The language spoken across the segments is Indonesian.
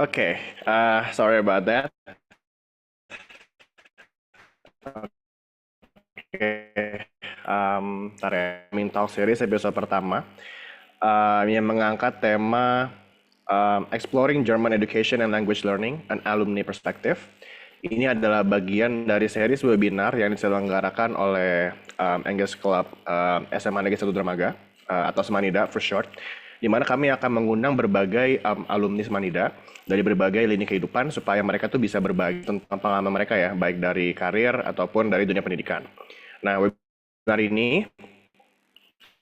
Okay, sorry about that. Oke, ntar ya. Talk Series episode pertama yang mengangkat tema Exploring German Education and Language Learning, an Alumni Perspective. Ini adalah bagian dari series webinar yang diselenggarakan oleh English Club SMA Negeri 1 Dramaga atau Semanida for short, di mana kami akan mengundang berbagai alumni Semanida dari berbagai lini kehidupan supaya mereka tuh bisa berbagi tentang pengalaman mereka ya, baik dari karir ataupun dari dunia pendidikan. Nah, webinar ini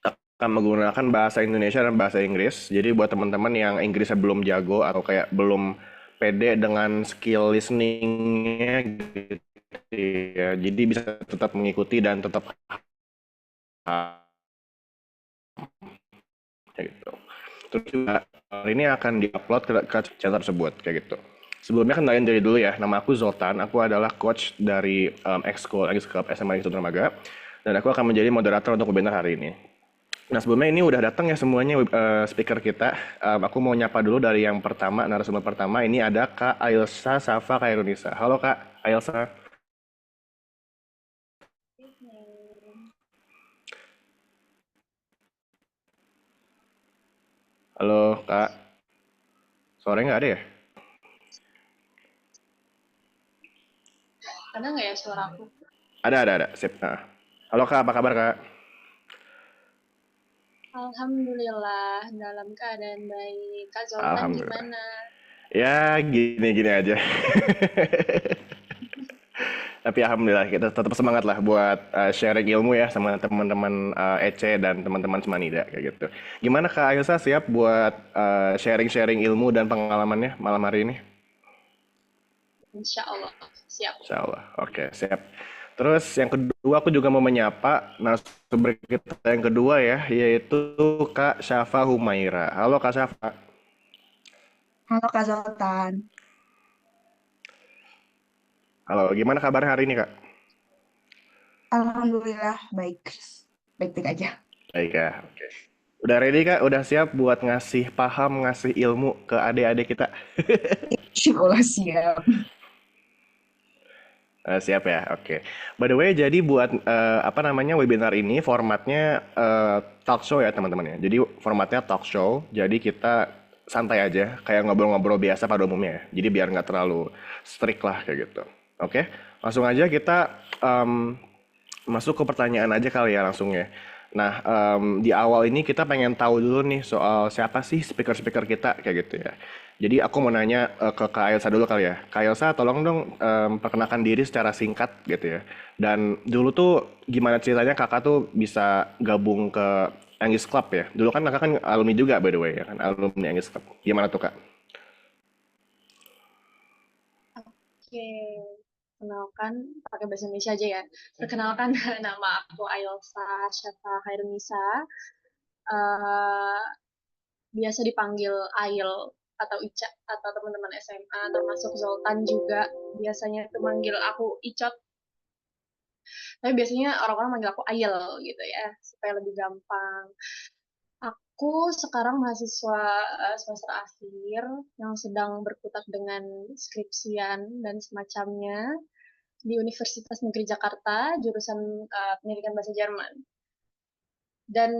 akan menggunakan bahasa Indonesia dan bahasa Inggris. Jadi buat teman-teman yang Inggrisnya belum jago atau kayak belum pede dengan skill listeningnya gitu ya. Jadi bisa tetap mengikuti dan tetap kayak gitu. Terus juga hari ini akan diupload ke channel tersebut kayak gitu. Sebelumnya kenalin diri dulu ya. Nama aku Zoltan. Aku adalah coach dari X-School English Club SMA Negeri 1 Dramaga. Dan aku akan menjadi moderator untuk webinar hari ini. Nah, sebelumnya ini udah datang ya semuanya speaker kita. Aku mau nyapa dulu dari yang pertama, narasumber pertama. Ini ada Kak Ailsa Safa Khairunisa. Halo Kak Ailsa. Halo Kak. Sore nggak ada ya? Ada nggak ya suara aku? Ada. Sip. Nah. Halo Kak, apa kabar Kak? Alhamdulillah dalam keadaan baik. Kak Zoltan Alhamdulillah. gimana? Ya, gini-gini aja. Tapi alhamdulillah kita tetap semangat lah buat sharing ilmu ya sama teman-teman EC dan teman-teman Semanida kayak gitu. Gimana Kak Ailsa siap buat sharing-sharing ilmu dan pengalamannya malam hari ini? Insya Allah siap. Insya Allah. Oke, siap. Terus yang kedua aku juga mau menyapa narasumber kita yang kedua ya, yaitu Kak Syafa Humaira. Halo Kak Syafa. Halo Kak Zoltan. Halo, gimana kabarnya hari ini Kak? Alhamdulillah baik. Baik-baik aja. Baik ya, oke. Udah ready Kak? Udah siap buat ngasih paham, ngasih ilmu ke adik-adik kita? Insya Allah siap. Siap ya, oke. By the way, jadi buat apa namanya webinar ini formatnya talk show ya teman-teman ya. Jadi formatnya talk show, jadi kita santai aja, kayak ngobrol-ngobrol biasa pada umumnya ya. Jadi biar nggak terlalu strict lah kayak gitu. Oke, langsung aja kita masuk ke pertanyaan aja kali ya langsung ya. Nah, di awal ini kita pengen tahu dulu nih soal siapa sih speaker-speaker kita kayak gitu ya. Jadi aku mau nanya ke Kak Elsa dulu kali ya. Kak Elsa tolong dong perkenalkan diri secara singkat gitu ya. Dan dulu tuh gimana ceritanya kakak tuh bisa gabung ke English Club ya. Dulu kan kakak kan alumni juga by the way ya kan, alumni English Club. Gimana tuh Kak? Oke, kenalkan pakai bahasa Indonesia aja ya. Perkenalkan nama aku Ailsa Syafa Khairunisa. Eh, Biasa dipanggil Ail atau Ica atau teman-teman SMA termasuk Zoltan juga biasanya itu manggil aku Icot. Tapi biasanya orang-orang manggil aku Ail gitu ya supaya lebih gampang. Aku sekarang mahasiswa semester akhir yang sedang berkutat dengan skripsian dan semacamnya di Universitas Negeri Jakarta, jurusan Pendidikan Bahasa Jerman. Dan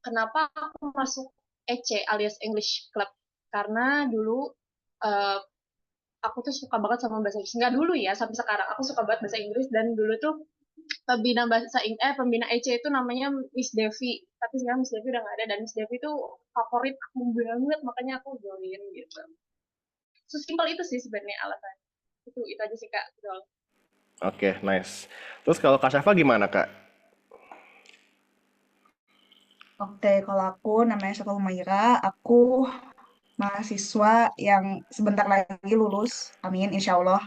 kenapa aku masuk EC alias English Club? Karena dulu uh, aku tuh suka banget sama bahasa Inggris. Nggak dulu ya, sampai sekarang aku suka banget bahasa Inggris dan dulu tuh pembina EC itu namanya Miss Devi, tapi sekarang Miss Devi udah nggak ada dan Miss Devi itu favorit aku banget, makanya aku join gitu. Sesimpel itu sih sebenarnya alasan. Itu aja sih Kak. Betul. Oke, nice. Terus kalau Kak Syafa gimana Kak? Oke, kalau aku namanya Syafa Humaira, aku mahasiswa yang sebentar lagi lulus, amin insya Allah,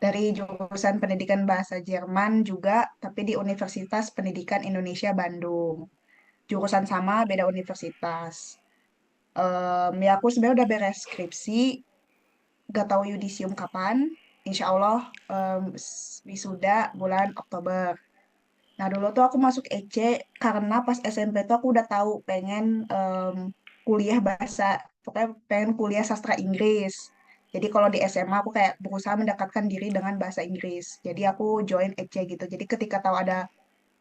dari jurusan Pendidikan Bahasa Jerman juga, tapi di Universitas Pendidikan Indonesia Bandung. Jurusan sama, beda universitas. Ya aku sebenarnya udah beres skripsi, gak tahu yudisium kapan. Insya Allah wisuda bulan Oktober. Nah, dulu tuh aku masuk EC karena pas SMP tuh aku udah tahu pengen kuliah bahasa, pokoknya pengen kuliah sastra Inggris. Jadi kalau di SMA aku kayak berusaha mendekatkan diri dengan bahasa Inggris. Jadi aku join EC gitu. Jadi ketika tahu ada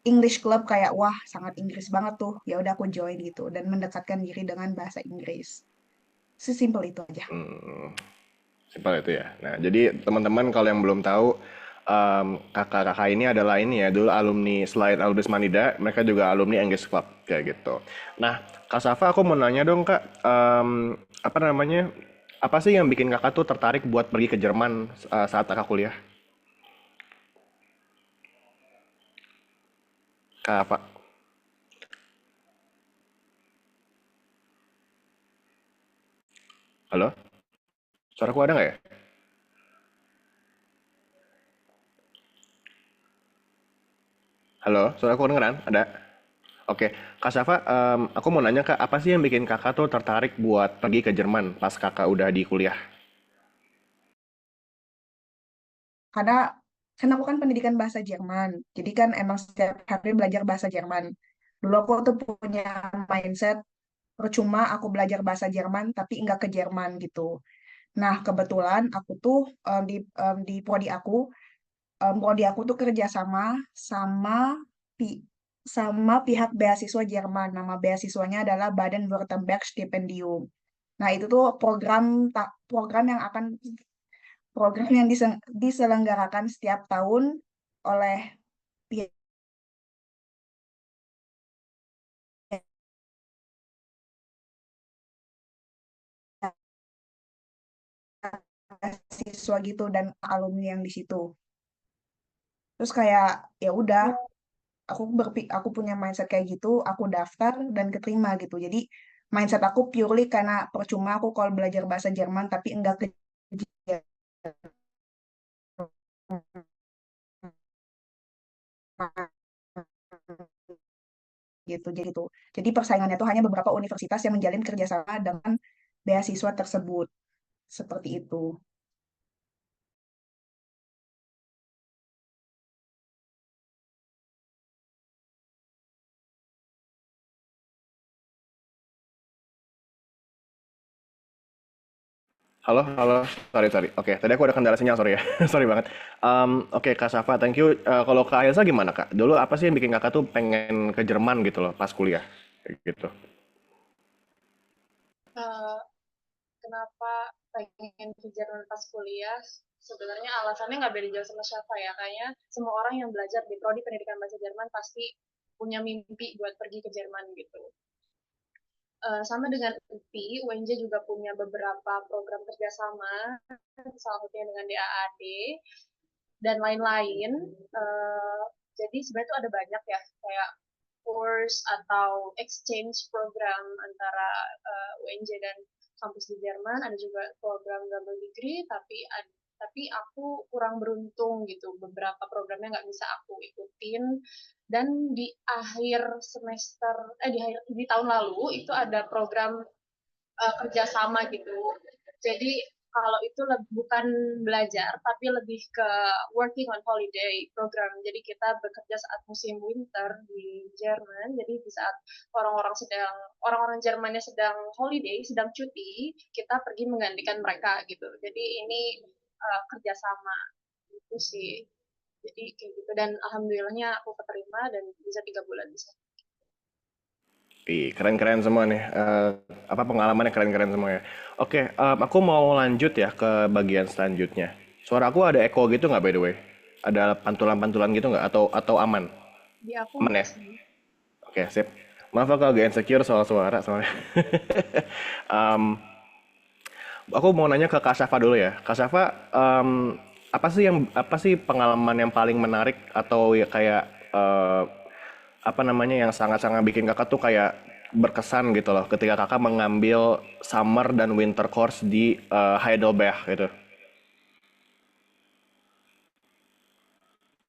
English Club kayak wah sangat Inggris banget tuh. Ya udah aku join gitu dan mendekatkan diri dengan bahasa Inggris. Sesimpel itu aja. Hmm, simpel itu ya. Nah, jadi teman-teman kalau yang belum tahu, kakak-kakak ini adalah ini ya, dulu alumni selain alumni Manida, mereka juga alumni English Club kayak gitu. Nah, Kak Safa, aku mau nanya dong Kak, apa namanya, apa sih yang bikin kakak tuh tertarik buat pergi ke Jerman saat kakak kuliah? Kak apa? Halo? Suaraku ada nggak ya? Halo? Suaraku kedengeran? Ada? Oke, Kak Safa, aku mau nanya Kak, apa sih yang bikin kakak tuh tertarik buat pergi ke Jerman pas kakak udah di kuliah? Karena kan aku kan pendidikan bahasa Jerman. Jadi kan emang setiap hari belajar bahasa Jerman. Dulu aku tuh punya mindset percuma aku belajar bahasa Jerman tapi nggak ke Jerman gitu. Nah, kebetulan aku tuh di prodi aku tuh kerjasama sama pi- sama pihak beasiswa Jerman. Nama beasiswanya adalah Baden-Württemberg Stipendium. Nah, itu tuh program yang akan program yang diselenggarakan setiap tahun oleh pihak siswa gitu dan alumni yang di situ. Terus kayak ya udah, aku punya mindset kayak gitu, aku daftar dan keterima gitu. Jadi mindset aku purely karena percuma aku kalau belajar bahasa Jerman tapi enggak ke Jerman gitu. Jadi persaingannya tuh hanya beberapa universitas yang menjalin kerjasama dengan beasiswa tersebut. Seperti itu. Halo, halo, sorry, sorry. Oke, tadi aku ada kendala sinyal, sorry ya. Sorry banget. Oke, Kak Safa, thank you. Kalau Kak Ailsa gimana, Kak? Dulu apa sih yang bikin kakak tuh pengen ke Jerman gitu loh, pas kuliah? Kayak gitu. Eh, Kenapa pengen ke Jerman pas kuliah? Sebenarnya alasannya nggak beda jauh sama siapa ya. Kayaknya semua orang yang belajar di prodi pendidikan bahasa Jerman pasti punya mimpi buat pergi ke Jerman gitu. Sama dengan UPI, UNJ juga punya beberapa program kerjasama, salah satunya dengan DAAD dan lain-lain. Uh, jadi sebenarnya itu ada banyak ya, kayak course atau exchange program antara UNJ dan kampus di Jerman. Ada juga program double degree, tapi aku kurang beruntung gitu. Beberapa programnya nggak bisa aku ikutin. Dan di akhir semester, di tahun lalu itu ada program kerjasama gitu. Jadi kalau itu bukan belajar, tapi lebih ke working on holiday program. Jadi kita bekerja saat musim winter di Jerman. Jadi di saat orang-orang Jermannya sedang holiday, sedang cuti, kita pergi menggantikan mereka gitu. Jadi ini kerjasama itu sih. Jadi kayak gitu dan alhamdulillahnya aku keterima dan bisa 3 bulan bisa. Ih, keren-keren semua nih. Apa pengalamannya keren-keren semua ya. Oke, aku mau lanjut ya ke bagian selanjutnya. Suara aku ada echo gitu nggak by the way? Ada pantulan-pantulan gitu nggak? Atau aman? Di aku Aman enggak ya? sih. Oke, sip. Maaf aku agak insecure soal suara soalnya. Em, aku mau nanya ke Kak Syafa dulu ya. Kak Syafa, apa sih pengalaman yang paling menarik atau ya kayak apa namanya yang sangat-sangat bikin kakak tuh kayak berkesan gitu loh ketika kakak mengambil summer dan winter course di Heidelberg gitu.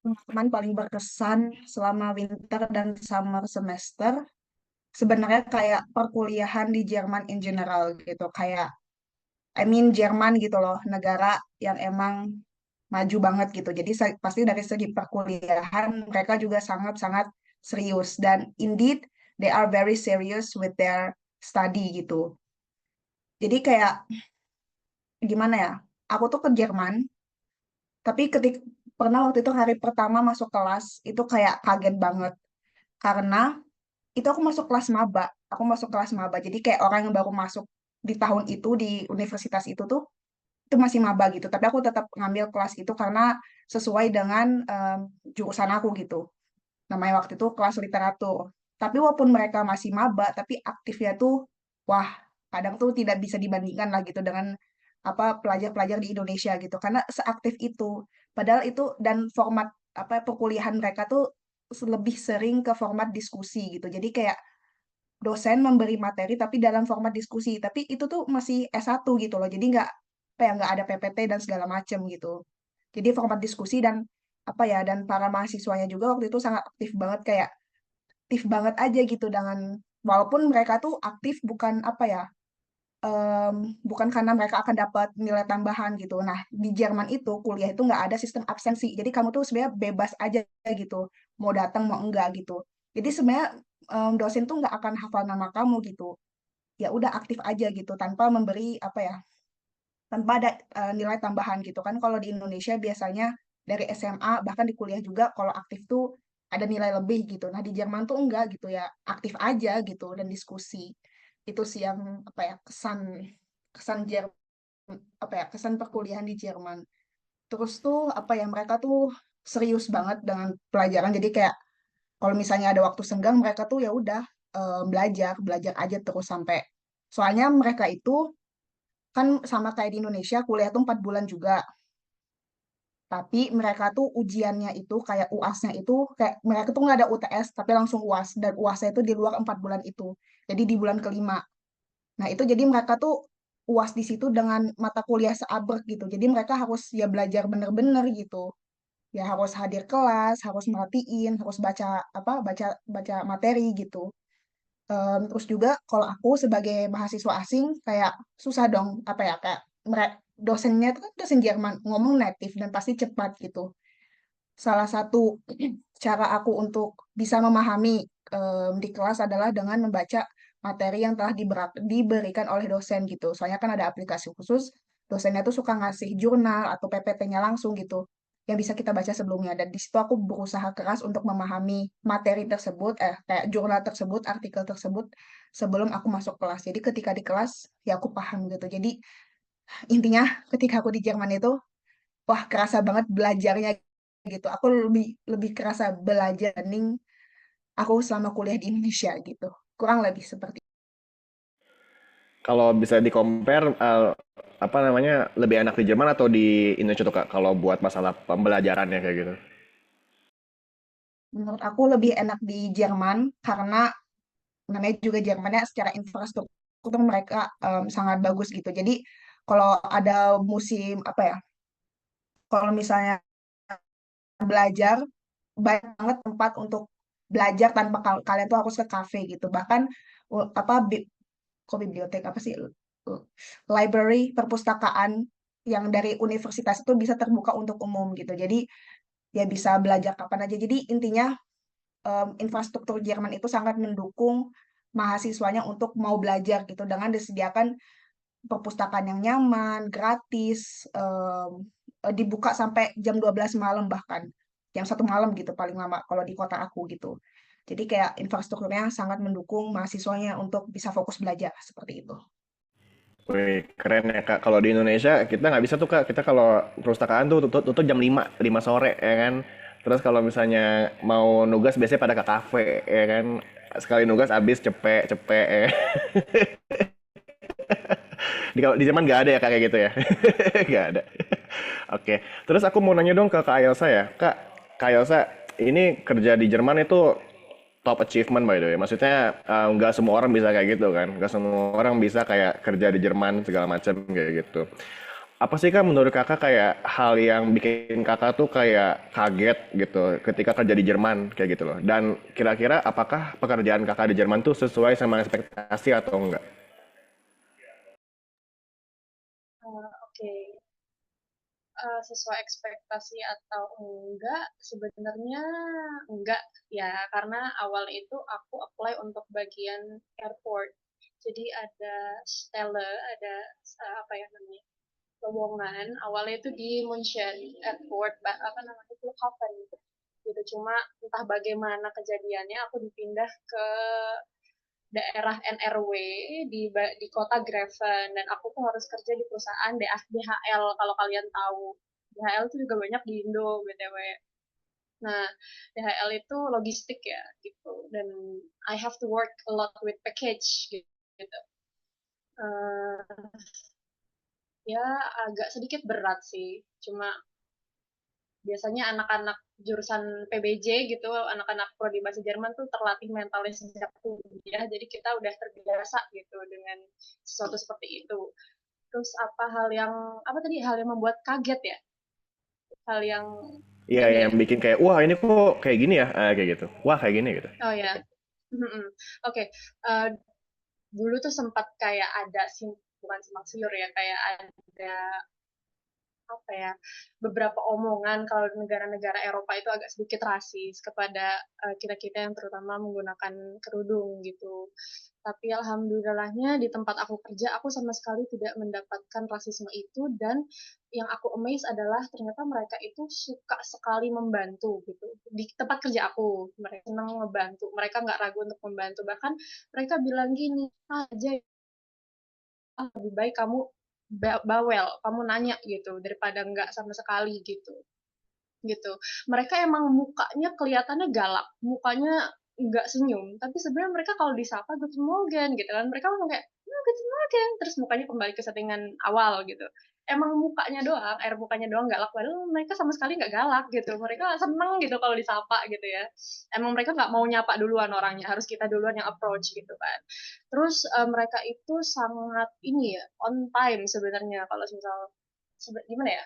Pengalaman paling berkesan selama winter dan summer semester sebenarnya kayak perkuliahan di Jerman in general gitu. Kayak I mean Jerman gitu loh, negara yang emang maju banget gitu. Jadi pasti dari segi perkuliahan mereka juga sangat-sangat serius dan indeed they are very serious with their study gitu. Jadi kayak gimana ya? aku tuh ke Jerman, tapi pernah waktu itu hari pertama masuk kelas itu kayak kaget banget karena itu aku masuk kelas maba. Aku masuk kelas maba. Jadi kayak orang yang baru masuk di tahun itu di universitas itu masih maba gitu. Tapi aku tetap ngambil kelas itu karena sesuai dengan jurusan aku gitu. Namanya waktu itu kelas literatur. Tapi walaupun mereka masih maba, tapi aktifnya tuh, wah, kadang tuh tidak bisa dibandingkan lah gitu dengan apa pelajar-pelajar di Indonesia gitu. Karena seaktif itu. Padahal itu dan format apa perkuliahan mereka tuh lebih sering ke format diskusi gitu. Jadi kayak dosen memberi materi tapi dalam format diskusi. Tapi itu tuh masih S1 gitu loh. Jadi nggak apa ya nggak ada PPT dan segala macem gitu. Jadi format diskusi dan apa ya dan para mahasiswanya juga waktu itu sangat aktif banget kayak aktif banget aja gitu dengan walaupun mereka tuh aktif bukan apa ya em, bukan karena mereka akan dapat nilai tambahan gitu. Nah di Jerman itu kuliah itu nggak ada sistem absensi. Jadi kamu tuh sebenarnya bebas aja gitu mau datang mau enggak gitu. Jadi sebenarnya dosen tuh nggak akan hafal nama kamu gitu. Ya udah aktif aja gitu tanpa memberi apa ya tanpa ada nilai tambahan gitu kan. Kalau di Indonesia biasanya dari SMA bahkan di kuliah juga kalau aktif tuh ada nilai lebih gitu. Nah di Jerman tuh enggak gitu ya aktif aja gitu dan diskusi. Itu sih yang apa ya kesan kesan Jerman apa ya kesan perkuliahan di Jerman. Terus tuh apa ya mereka tuh serius banget dengan pelajaran. Jadi kayak kalau misalnya ada waktu senggang mereka tuh ya udah belajar belajar aja terus sampai soalnya mereka itu kan sama kayak di Indonesia kuliah tuh 4 bulan juga. Tapi mereka tuh ujiannya itu kayak UASnya itu kayak mereka tuh nggak ada UTS tapi langsung UAS dan UASnya itu di luar 4 bulan itu. Jadi di bulan kelima. Nah itu jadi mereka tuh UAS di situ dengan mata kuliah seabrek gitu. Jadi mereka harus ya belajar bener-bener gitu. Ya harus hadir kelas, harus merhatiin, harus baca apa baca baca materi gitu. Terus juga kalau aku sebagai mahasiswa asing kayak susah dong apa ya kayak dosennya itu kan dosen Jerman ngomong native dan pasti cepat gitu. Salah satu cara aku untuk bisa memahami di kelas adalah dengan membaca materi yang telah diberikan oleh dosen gitu. Soalnya kan ada aplikasi khusus, dosennya tuh suka ngasih jurnal atau PPT-nya langsung gitu yang bisa kita baca sebelumnya. Dan di situ aku berusaha keras untuk memahami materi tersebut, kayak jurnal tersebut, artikel tersebut sebelum aku masuk kelas. Jadi ketika di kelas ya aku paham gitu. Jadi intinya ketika aku di Jerman itu wah kerasa banget belajarnya gitu. Aku lebih lebih kerasa belajar dibanding aku selama kuliah di Indonesia gitu. Kurang lebih seperti itu. Kalau bisa di-compare, apa namanya, lebih enak di Jerman atau di Indonesia tuh Kak, kalau buat masalah pembelajarannya kayak gitu? Menurut aku lebih enak di Jerman karena namanya juga Jermannya secara infrastruktur mereka sangat bagus gitu. Jadi kalau ada musim apa ya, kalau misalnya belajar banyak banget tempat untuk belajar tanpa kalian tuh harus ke kafe gitu. Bahkan apa kok bibliotek apa sih library perpustakaan yang dari universitas itu bisa terbuka untuk umum gitu jadi ya bisa belajar kapan aja jadi intinya infrastruktur Jerman itu sangat mendukung mahasiswanya untuk mau belajar gitu dengan disediakan perpustakaan yang nyaman gratis dibuka sampai jam 12 malam bahkan jam 1 malam gitu paling lama kalau di kota aku gitu jadi kayak infrastrukturnya sangat mendukung mahasiswanya untuk bisa fokus belajar seperti itu. Wih, keren ya Kak. Kalau di Indonesia kita nggak bisa tuh Kak. Kita kalau perpustakaan tuh tutup jam 5 sore ya kan. Terus kalau misalnya mau nugas biasanya pada ke kafe ya kan. Sekali nugas habis cepet cepet ya. Kalau di zaman nggak ada ya Kak kayak gitu ya. Nggak ada. Oke. Terus aku mau nanya dong ke Kak Elsa ya. Kak Elsa ini kerja di Jerman itu top achievement by the way. Maksudnya nggak semua orang bisa kayak gitu kan. Nggak semua orang bisa kayak kerja di Jerman segala macam kayak gitu. Apa sih kak menurut kakak kayak hal yang bikin kakak tuh kayak kaget gitu ketika kerja di Jerman kayak gitu loh. Dan kira-kira apakah pekerjaan kakak di Jerman tuh sesuai sama ekspektasi atau enggak? Oke. Sesuai ekspektasi atau enggak, sebenarnya enggak ya, karena awal itu aku apply untuk bagian airport. Jadi ada Stelle, ada apa ya namanya? rombongan awalnya itu di München Airport, apa namanya, Flughafen gitu. Cuma entah bagaimana kejadiannya aku dipindah ke daerah NRW di kota Greven, dan aku tuh harus kerja di perusahaan DHL, kalau kalian tahu. DHL itu juga banyak di Indo BTW. Nah, DHL itu logistik ya gitu, dan I have to work a lot with package gitu. Eh, ya agak sedikit berat sih, cuma biasanya anak-anak jurusan PBJ gitu, anak-anak prodi bahasa Jerman tuh terlatih mentalnya sejak kuliah, jadi kita udah terbiasa gitu dengan sesuatu seperti itu. Terus hal yang membuat kaget ya, hal yang Iya, ini yang ya. bikin kayak, wah ini kok kayak gini ya, kayak gitu. Wah kayak gini gitu. Oh ya. Mm-mm. Oke. Eh, Dulu tuh sempat kayak ada bukan simpang siur ya, kayak ada apa ya, beberapa omongan kalau negara-negara Eropa itu agak sedikit rasis kepada kita-kita yang terutama menggunakan kerudung gitu. Tapi alhamdulillahnya di tempat aku kerja aku sama sekali tidak mendapatkan rasisme itu, dan yang aku amaze adalah ternyata mereka itu suka sekali membantu gitu. Di tempat kerja aku mereka senang membantu, mereka nggak ragu untuk membantu, bahkan mereka bilang gini aja, lebih baik kamu bawel, kamu nanya gitu daripada nggak sama sekali gitu. Gitu. Mereka emang mukanya kelihatannya galak, mukanya nggak senyum, tapi sebenarnya mereka kalau disapa Guten Morgen gitu kan, mereka ngomong kayak Guten Morgen, terus mukanya kembali ke settingan awal gitu. Emang mukanya doang, air mukanya doang galak, padahal mereka sama sekali nggak galak gitu. Mereka seneng gitu kalau disapa gitu ya. Emang mereka nggak mau nyapa duluan orangnya, harus kita duluan yang approach gitu kan. Terus mereka itu sangat ini ya, on time sebenarnya, kalau misal gimana ya,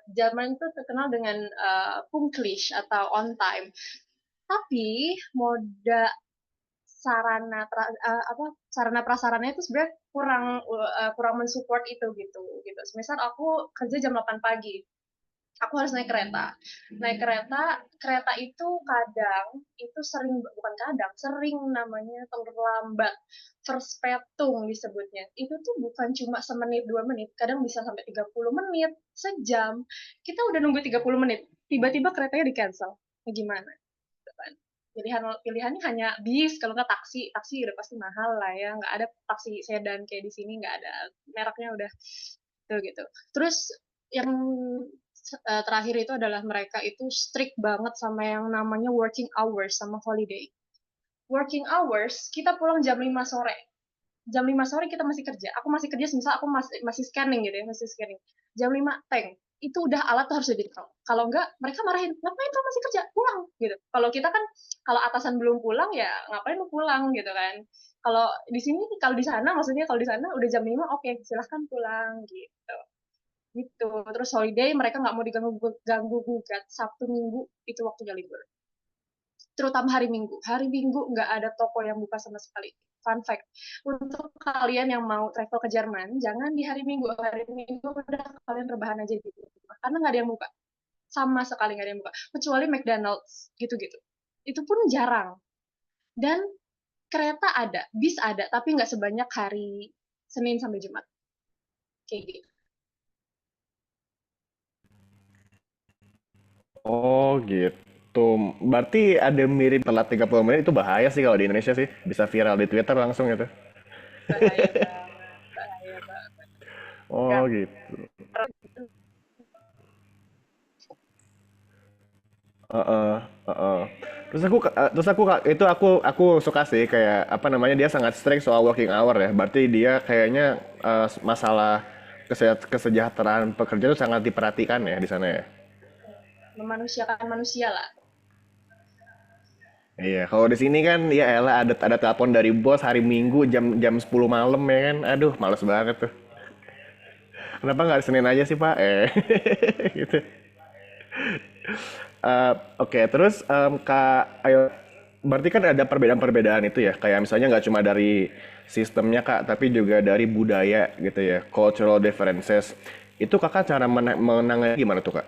Jerman itu terkenal dengan pünktlich atau on time. Tapi moda sarana prasarana itu sebenarnya kurang mensupport itu gitu gitu. Misal aku kerja jam 8 pagi, aku harus naik kereta. Naik kereta, kereta itu kadang itu sering, bukan kadang, sering namanya terlambat. Verspätung disebutnya. Itu tuh bukan cuma semenit, 2 menit, kadang bisa sampai 30 menit, sejam. Kita udah nunggu 30 menit, tiba-tiba keretanya di-cancel. Nah, gimana? Gitu kan. Pilihannya hanya bis, kalau nggak taksi. Taksi udah pasti mahal lah ya, nggak ada taksi sedan kayak di sini, nggak ada, mereknya udah tuh gitu. Terus yang terakhir itu adalah mereka itu strict banget sama yang namanya working hours sama holiday. Working hours, kita pulang jam 5 sore. Jam 5 sore kita masih kerja. Aku masih kerja, misal aku masih scanning gitu ya, masih scanning. Jam 5 tank. Itu udah alat tuh harus di taruh. Kalau enggak, mereka marahin, ngapain kamu masih kerja? Pulang gitu. Kalau kita kan, kalau atasan belum pulang ya ngapain lu pulang gitu kan. Kalau di sini, kalau di sana maksudnya, kalau di sana udah jam 5, oke, silahkan pulang gitu. Gitu. Terus holiday mereka nggak mau diganggu ganggu gugat. Sabtu Minggu itu waktunya libur. Terutama hari Minggu. Hari Minggu nggak ada toko yang buka sama sekali. Fun fact, untuk kalian yang mau travel ke Jerman, jangan di hari Minggu. Hari Minggu udah kalian rebahan aja di rumah. Karena nggak ada yang buka. Sama sekali nggak ada yang buka. Kecuali McDonald's, gitu-gitu. Itu pun jarang. Dan kereta ada, bis ada, tapi nggak sebanyak hari Senin sampai Jumat. Kayak gitu. Oh gitu. Berarti ada mirip telat 30 menit itu bahaya sih kalau di Indonesia sih. Bisa viral di Twitter langsung gitu. Bahaya banget. Bahaya banget. Oh gitu. Heeh, heeh. Itu aku suka sih kayak apa namanya dia sangat strict soal working hour ya. Berarti dia kayaknya masalah kesejahteraan pekerja itu sangat diperhatikan ya di sana ya. Memanusiakan manusia lah. Iya, kalau di sini kan ya elah ada telepon dari bos hari Minggu jam jam 10 malam ya kan. Aduh, males banget tuh. Kenapa nggak hari Senin aja sih, Pak? Gitu. Oke, terus Kak, ayo, berarti kan ada perbedaan-perbedaan itu ya, kayak misalnya nggak cuma dari sistemnya Kak, tapi juga dari budaya gitu ya, cultural differences. Itu Kakak cara menangani gimana tuh Kak?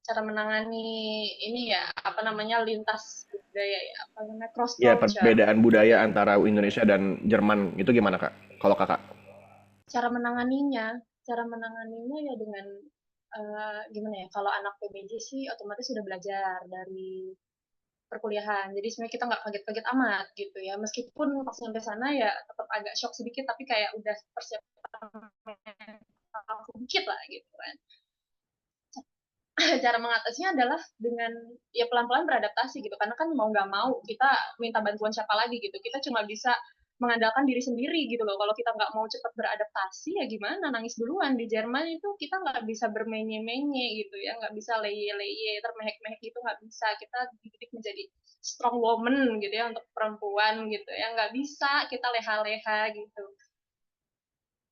Cara menangani ini ya, apa namanya, lintas budaya ya, apa namanya, cross Ya, culture. perbedaan budaya antara Indonesia dan Jerman itu gimana Kak? Kalau Kakak? cara menanganinya ya dengan gimana ya? Kalau anak PBJ sih otomatis sudah belajar dari perkuliahan. Jadi sebenarnya kita nggak kaget-kaget amat gitu ya. Meskipun pas sampai sana ya tetap agak shock sedikit, tapi kayak udah persiapan sedikit lah gitu kan. Cara mengatasinya adalah dengan ya pelan-pelan beradaptasi gitu, karena kan mau nggak mau kita minta bantuan siapa lagi gitu, kita cuma bisa mengandalkan diri sendiri gitu loh. Kalau kita nggak mau cepat beradaptasi ya gimana, nangis duluan. Di Jerman itu kita nggak bisa bermenye-menye gitu ya, nggak bisa leye-leye termehek-mehek gitu, nggak bisa. Kita dididik menjadi strong woman gitu ya, untuk perempuan gitu ya, nggak bisa kita leha-leha gitu.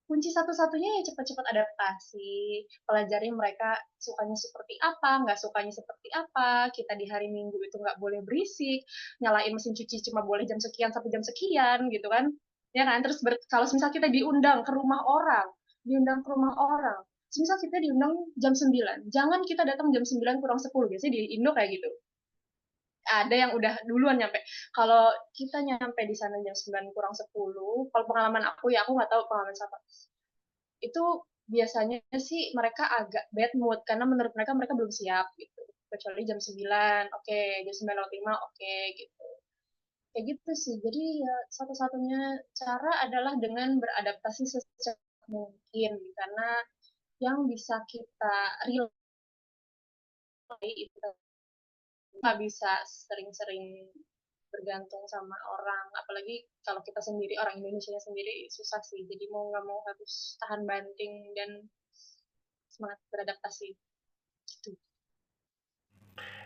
Kunci satu-satunya ya cepat-cepat adaptasi, pelajari mereka sukanya seperti apa, nggak sukanya seperti apa. Kita di hari Minggu itu nggak boleh berisik, nyalain mesin cuci cuma boleh jam sekian sampai jam sekian gitu kan. Ya kan, terus kalau misal kita diundang ke rumah orang, misal kita diundang jam 9, jangan kita datang jam 9 kurang 10, biasanya di Indo kayak gitu. Ada yang udah duluan nyampe. Kalau kita nyampe di sana jam 9 kurang 10, kalau pengalaman aku ya, aku nggak tahu pengalaman siapa, itu biasanya sih mereka agak bad mood karena menurut mereka mereka belum siap gitu. Kecuali jam 9, oke, jam 9.05, oke gitu. Kayak gitu sih. Jadi ya satu-satunya cara adalah dengan beradaptasi secepat mungkin, karena yang bisa kita relay itu nggak bisa sering-sering bergantung sama orang, apalagi kalau kita sendiri orang Indonesia sendiri susah sih, jadi mau nggak mau harus tahan banting dan semangat beradaptasi gitu.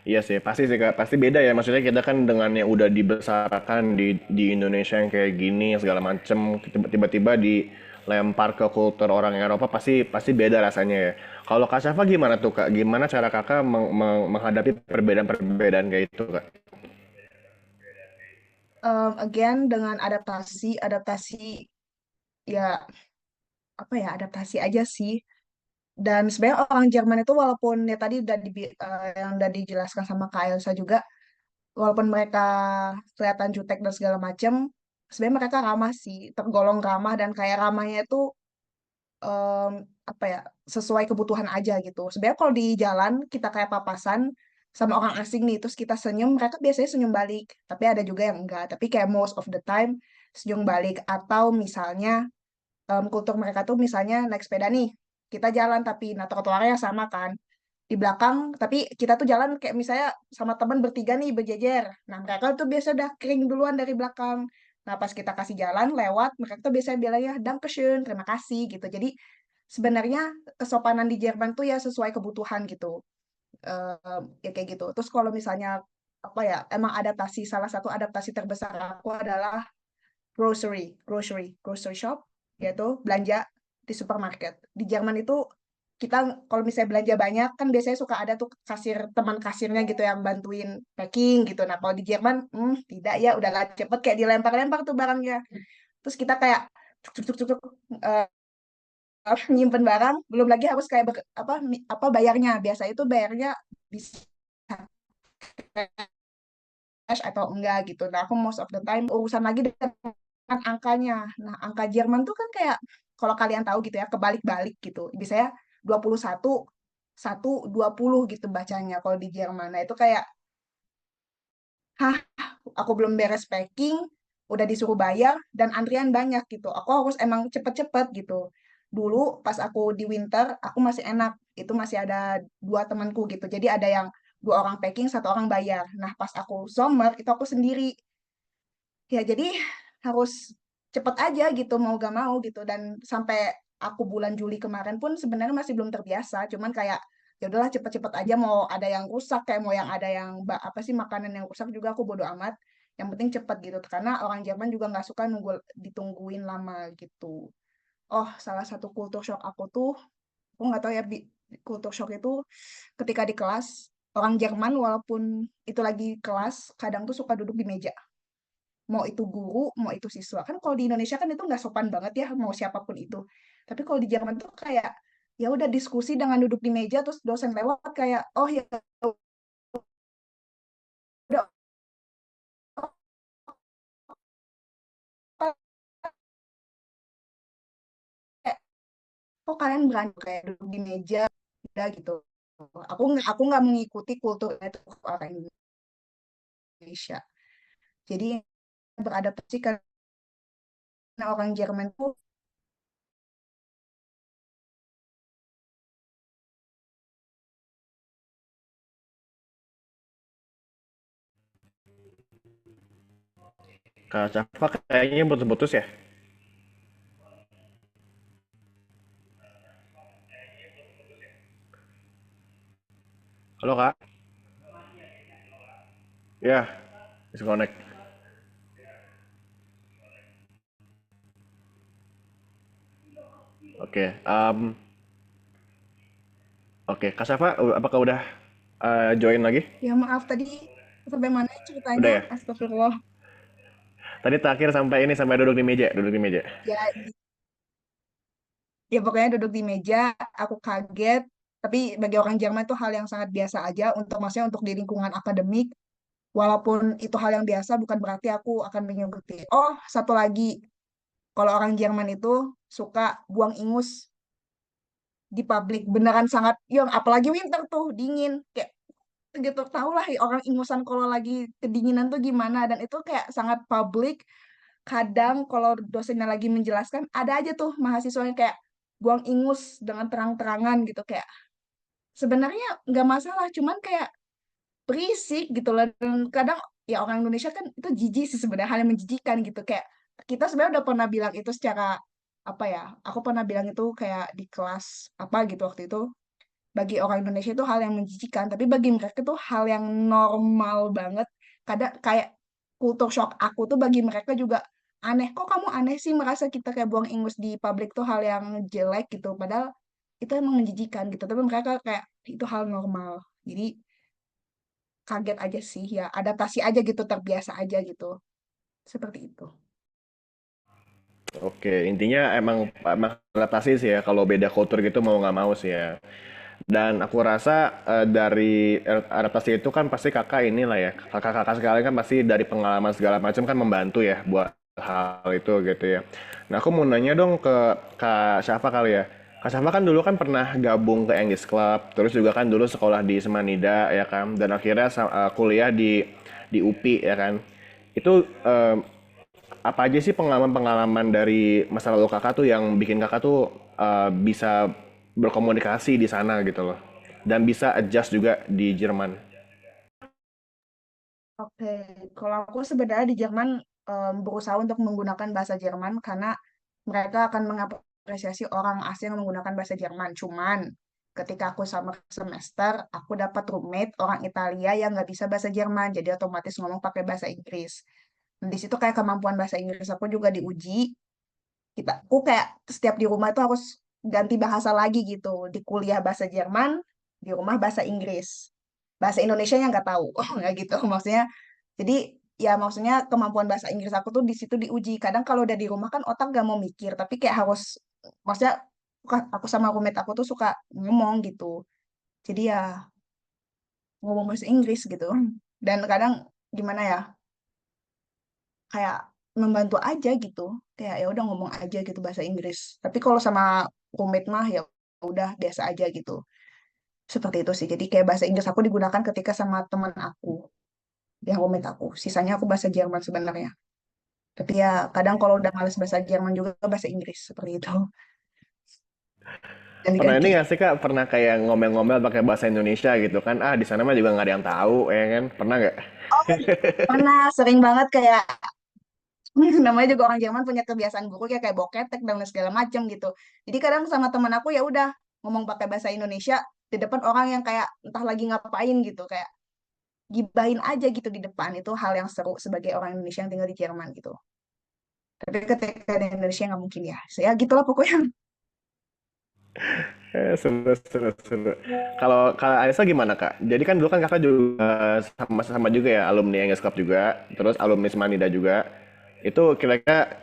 Iya sih, pasti sih Kak, pasti beda ya. Maksudnya kita kan dengan yang udah dibesarkan di Indonesia yang kayak gini segala macem, tiba-tiba dilempar ke kultur orang Eropa pasti pasti beda rasanya ya. Kalau Kak Syafa gimana tuh Kak? Gimana cara Kakak menghadapi perbedaan-perbedaan kayak itu Kak? Again dengan adaptasi ya apa ya, adaptasi aja sih. Dan sebenarnya orang Jerman itu walaupun ya tadi yang udah dijelaskan sama Kak Elsa juga, walaupun mereka kelihatan jutek dan segala macem, sebenarnya mereka ramah sih, tergolong ramah, dan kayak ramahnya itu em, apa ya, sesuai kebutuhan aja gitu. Sebenarnya kalau di jalan kita kayak papasan sama orang asing nih, terus kita senyum, mereka biasanya senyum balik. Tapi ada juga yang enggak. Tapi kayak most of the time senyum balik. Atau misalnya kultur mereka tuh misalnya naik sepeda nih, kita jalan tapi nah trotoarnya sama kan di belakang, tapi kita tuh jalan kayak misalnya sama teman bertiga nih berjejer. Nah, mereka tuh biasa udah kering duluan dari belakang. Nah, pas kita kasih jalan lewat, mereka tuh biasanya bilangnya Dankeschön, terima kasih gitu. Jadi sebenarnya kesopanan di Jerman tuh ya sesuai kebutuhan gitu. Ya kayak gitu. Terus kalau misalnya apa ya, emang salah satu adaptasi terbesar aku adalah grocery shop, yaitu belanja di supermarket. Di Jerman itu kita kalau misalnya belanja banyak kan biasanya suka ada tuh teman kasirnya gitu yang bantuin packing gitu. Nah kalau di Jerman, tidak ya, udahlah cepet kayak dilempar-lempar tuh barangnya. Terus kita kayak cuk cuk cuk cuk, cuk, eh, nyimpen barang, belum lagi harus kayak apa bayarnya. Biasa itu bayarnya bisa cash atau enggak gitu. Nah, aku most of the time urusan lagi dengan angkanya. Nah, angka Jerman tuh kan kayak kalau kalian tahu gitu ya, kebalik-balik gitu. Biasanya 21 120 gitu bacanya kalau di Jerman. Nah, itu kayak, hah, aku belum beres packing, udah disuruh bayar dan antrian banyak gitu. Aku harus emang cepet-cepet gitu. Dulu pas aku di winter, aku masih enak. Itu masih ada dua temanku gitu. Jadi ada yang dua orang packing, satu orang bayar. Nah, pas aku summer, itu aku sendiri. Ya, jadi harus cepet aja gitu, mau gak mau gitu. Dan sampai aku bulan Juli kemarin pun sebenarnya masih belum terbiasa. Cuman kayak, ya udahlah cepet-cepet aja, mau ada yang rusak, kayak mau yang ada yang, apa sih, makanan yang rusak juga aku bodo amat. Yang penting cepet gitu. Karena orang Jerman juga nggak suka ditungguin lama gitu. Oh, salah satu kultur shock aku nggak tahu ya, kultur shock itu ketika di kelas, orang Jerman walaupun itu lagi kelas, kadang tuh suka duduk di meja, mau itu guru, mau itu siswa. Kan kalau di Indonesia kan itu nggak sopan banget ya, mau siapapun itu. Tapi kalau di Jerman tuh kayak, ya udah diskusi dengan duduk di meja, terus dosen lewat kayak, oh ya udah, kok kalian berani kayak duduk di meja udah gitu. Aku nggak mengikuti kultur itu orang Indonesia. Jadi beradaptasi karena orang Jerman tuh Kak Cafa kayaknya putus-putus ya. Halo Kak. Ya, disconnect. Oke, oke, Kak Cafa, apakah udah join lagi? ya maaf tadi sampai mana Udah ceritanya? ya. Astagfirullah. Tadi terakhir sampai ini sampai duduk di meja, duduk di meja. Ya, ya pokoknya duduk di meja, aku kaget. Tapi bagi orang Jerman itu hal yang sangat biasa aja untuk maksudnya untuk di lingkungan akademik. Walaupun itu hal yang biasa, bukan berarti aku akan mengikuti. Oh, satu lagi, kalau orang Jerman itu suka buang ingus di publik, beneran sangat, yang apalagi winter tuh dingin, kayak gitu tau lah ya, orang ingusan kalau lagi kedinginan tuh gimana, dan itu kayak sangat publik. Kadang kalau dosennya lagi menjelaskan, ada aja tuh mahasiswanya kayak buang ingus dengan terang-terangan gitu, kayak sebenarnya nggak masalah, cuman kayak berisik gitu loh. Dan kadang ya orang Indonesia kan itu jijik sih sebenarnya, hal yang menjijikan gitu, kayak kita sebenarnya udah pernah bilang itu secara apa ya, aku pernah bilang itu kayak di kelas apa gitu waktu itu, bagi orang Indonesia itu hal yang menjijikan, tapi bagi mereka itu hal yang normal banget. Kadang kayak kultur shock aku tuh bagi mereka juga aneh. Kok kamu aneh sih merasa kita kayak buang ingus di publik tuh hal yang jelek gitu, padahal itu emang menjijikan gitu, tapi mereka kayak itu hal normal. Jadi kaget aja sih ya, adaptasi aja gitu, terbiasa aja gitu, seperti itu. Oke, intinya emang adaptasi sih ya. Kalau beda kultur gitu mau nggak mau sih ya. Dan aku rasa dari adaptasi itu kan pasti kakak inilah ya. Kakak-kakak sekalian kan pasti dari pengalaman segala macam kan membantu ya buat hal itu gitu ya. Nah aku mau nanya dong ke Kak Syafa kali ya. Kak Syafa kan dulu kan pernah gabung ke English Club, terus juga kan dulu sekolah di Semanida ya kan, dan akhirnya kuliah di UPI ya kan. Itu apa aja sih pengalaman-pengalaman dari masa lalu kakak tuh yang bikin kakak tuh bisa berkomunikasi di sana gitu loh, dan bisa adjust juga di Jerman. Oke, kalau aku sebenarnya di Jerman berusaha untuk menggunakan bahasa Jerman karena mereka akan mengapresiasi orang asing yang menggunakan bahasa Jerman. Cuman ketika aku sama semester, aku dapat roommate orang Italia yang nggak bisa bahasa Jerman, jadi otomatis ngomong pakai bahasa Inggris. Dan di situ kayak kemampuan bahasa Inggris aku juga diuji. Aku kayak setiap di rumah itu harus ganti bahasa lagi gitu. Di kuliah bahasa Jerman, di rumah bahasa Inggris. Bahasa Indonesia yang nggak tahu, nggak gitu maksudnya. Jadi ya maksudnya kemampuan bahasa Inggris aku tuh di situ diuji. Kadang kalau udah di rumah kan otak gak mau mikir, tapi kayak harus, maksudnya aku sama roommate aku tuh suka ngomong gitu. Jadi ya ngomong bahasa Inggris gitu. Dan kadang gimana ya, kayak membantu aja gitu. Kayak ya udah ngomong aja gitu bahasa Inggris. Tapi kalau sama roommate mah ya udah biasa aja gitu. Seperti itu sih. Jadi kayak bahasa Inggris aku digunakan ketika sama teman aku, yang roommate aku. Sisanya aku bahasa Jerman sebenarnya. Tapi ya kadang kalau udah males bahasa Jerman juga bahasa Inggris seperti itu. Pernah ini Ganti-ganti. nggak sih kak, pernah kayak ngomel-ngomel pakai bahasa Indonesia gitu kan, ah di sana mah juga nggak ada yang tahu ya kan, pernah nggak? Oh, pernah sering banget kayak namanya juga orang Jerman punya kebiasaan buruk ya kayak boketek dan segala macam gitu. Jadi kadang sama teman aku ya udah ngomong pakai bahasa Indonesia di depan orang yang kayak entah lagi ngapain gitu, kayak gibahin aja gitu di depan. Itu hal yang seru sebagai orang Indonesia yang tinggal di Jerman gitu. Tapi ketika di Indonesia nggak mungkin ya. Saya gitulah pokoknya. Seru, seru, seru. Kalau Alisa gimana kak? Jadi kan dulu kan kakak juga sama-sama juga ya alumni English Club juga, terus alumni Semanida juga. Itu kira-kira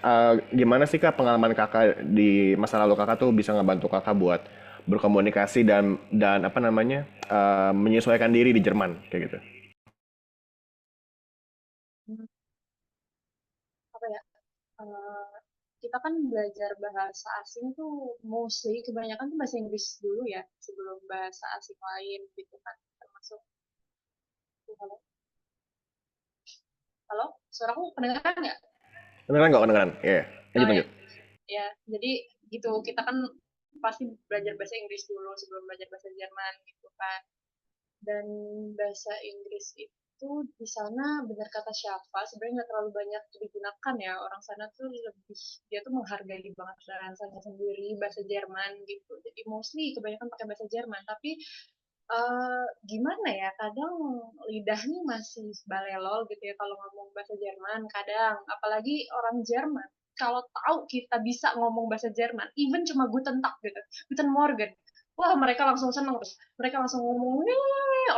gimana sih kak pengalaman kakak di masa lalu kakak tuh bisa ngebantu kakak buat berkomunikasi dan apa namanya menyesuaikan diri di Jerman kayak gitu. Apa ya? kita kan belajar bahasa asing tuh mostly kebanyakan tuh bahasa Inggris dulu ya sebelum bahasa asing lain gitu kan termasuk halo halo suaraku kedengeran nggak? Kedengeran nggak? Kedengeran? Iya. Lanjut, Oh ya lanjut. ya jadi gitu kita kan pasti belajar bahasa Inggris dulu sebelum belajar bahasa Jerman gitu kan dan bahasa Inggris itu di sana benar kata Syafa sebenarnya nggak terlalu banyak digunakan ya orang sana tuh lebih dia tuh menghargai banget bahasanya sendiri bahasa Jerman gitu jadi mostly kebanyakan pakai bahasa Jerman tapi gimana ya kadang lidah nih masih balelol gitu ya kalau ngomong bahasa Jerman kadang apalagi orang Jerman kalau tahu kita bisa ngomong bahasa Jerman even cuma Guten Tag gitu Guten Morgen wah mereka langsung seneng terus mereka langsung ngomong nih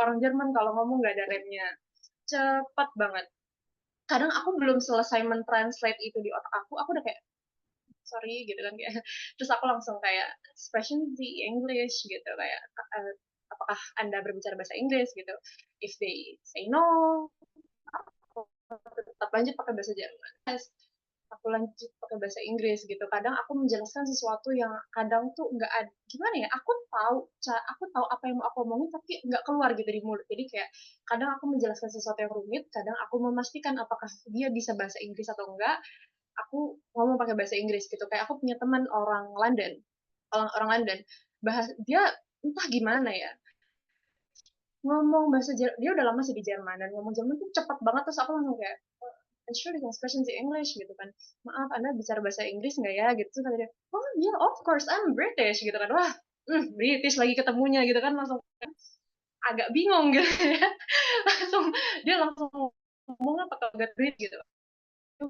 orang Jerman kalau ngomong nggak ada remnya cepat banget kadang aku belum selesai mentranslate itu di otak aku udah kayak sorry gitu kan kayak terus aku langsung kayak expression the English gitu kayak uh, apakah anda berbicara bahasa Inggris gitu if they say no aku tetap lanjut pakai bahasa Jerman aku lanjut pakai bahasa Inggris gitu kadang aku menjelaskan sesuatu yang kadang tuh nggak ada gimana ya aku tahu apa yang mau aku omongin tapi nggak keluar gitu di mulut jadi kayak kadang aku menjelaskan sesuatu yang rumit kadang aku memastikan apakah dia bisa bahasa Inggris atau enggak aku ngomong pakai bahasa Inggris gitu kayak aku punya teman orang London orang London bahas dia entah gimana ya ngomong bahasa Jerman dia udah lama sih di Jerman dan ngomong Jerman tuh cepat banget terus aku langsung kayak sure you can speak in English gitu kan maaf anda bicara bahasa Inggris nggak ya gitu terus kata dia oh yeah of course I'm British gitu kan wah British lagi ketemunya gitu kan langsung agak bingung gitu ya langsung dia langsung ngomong apa agak Brit gitu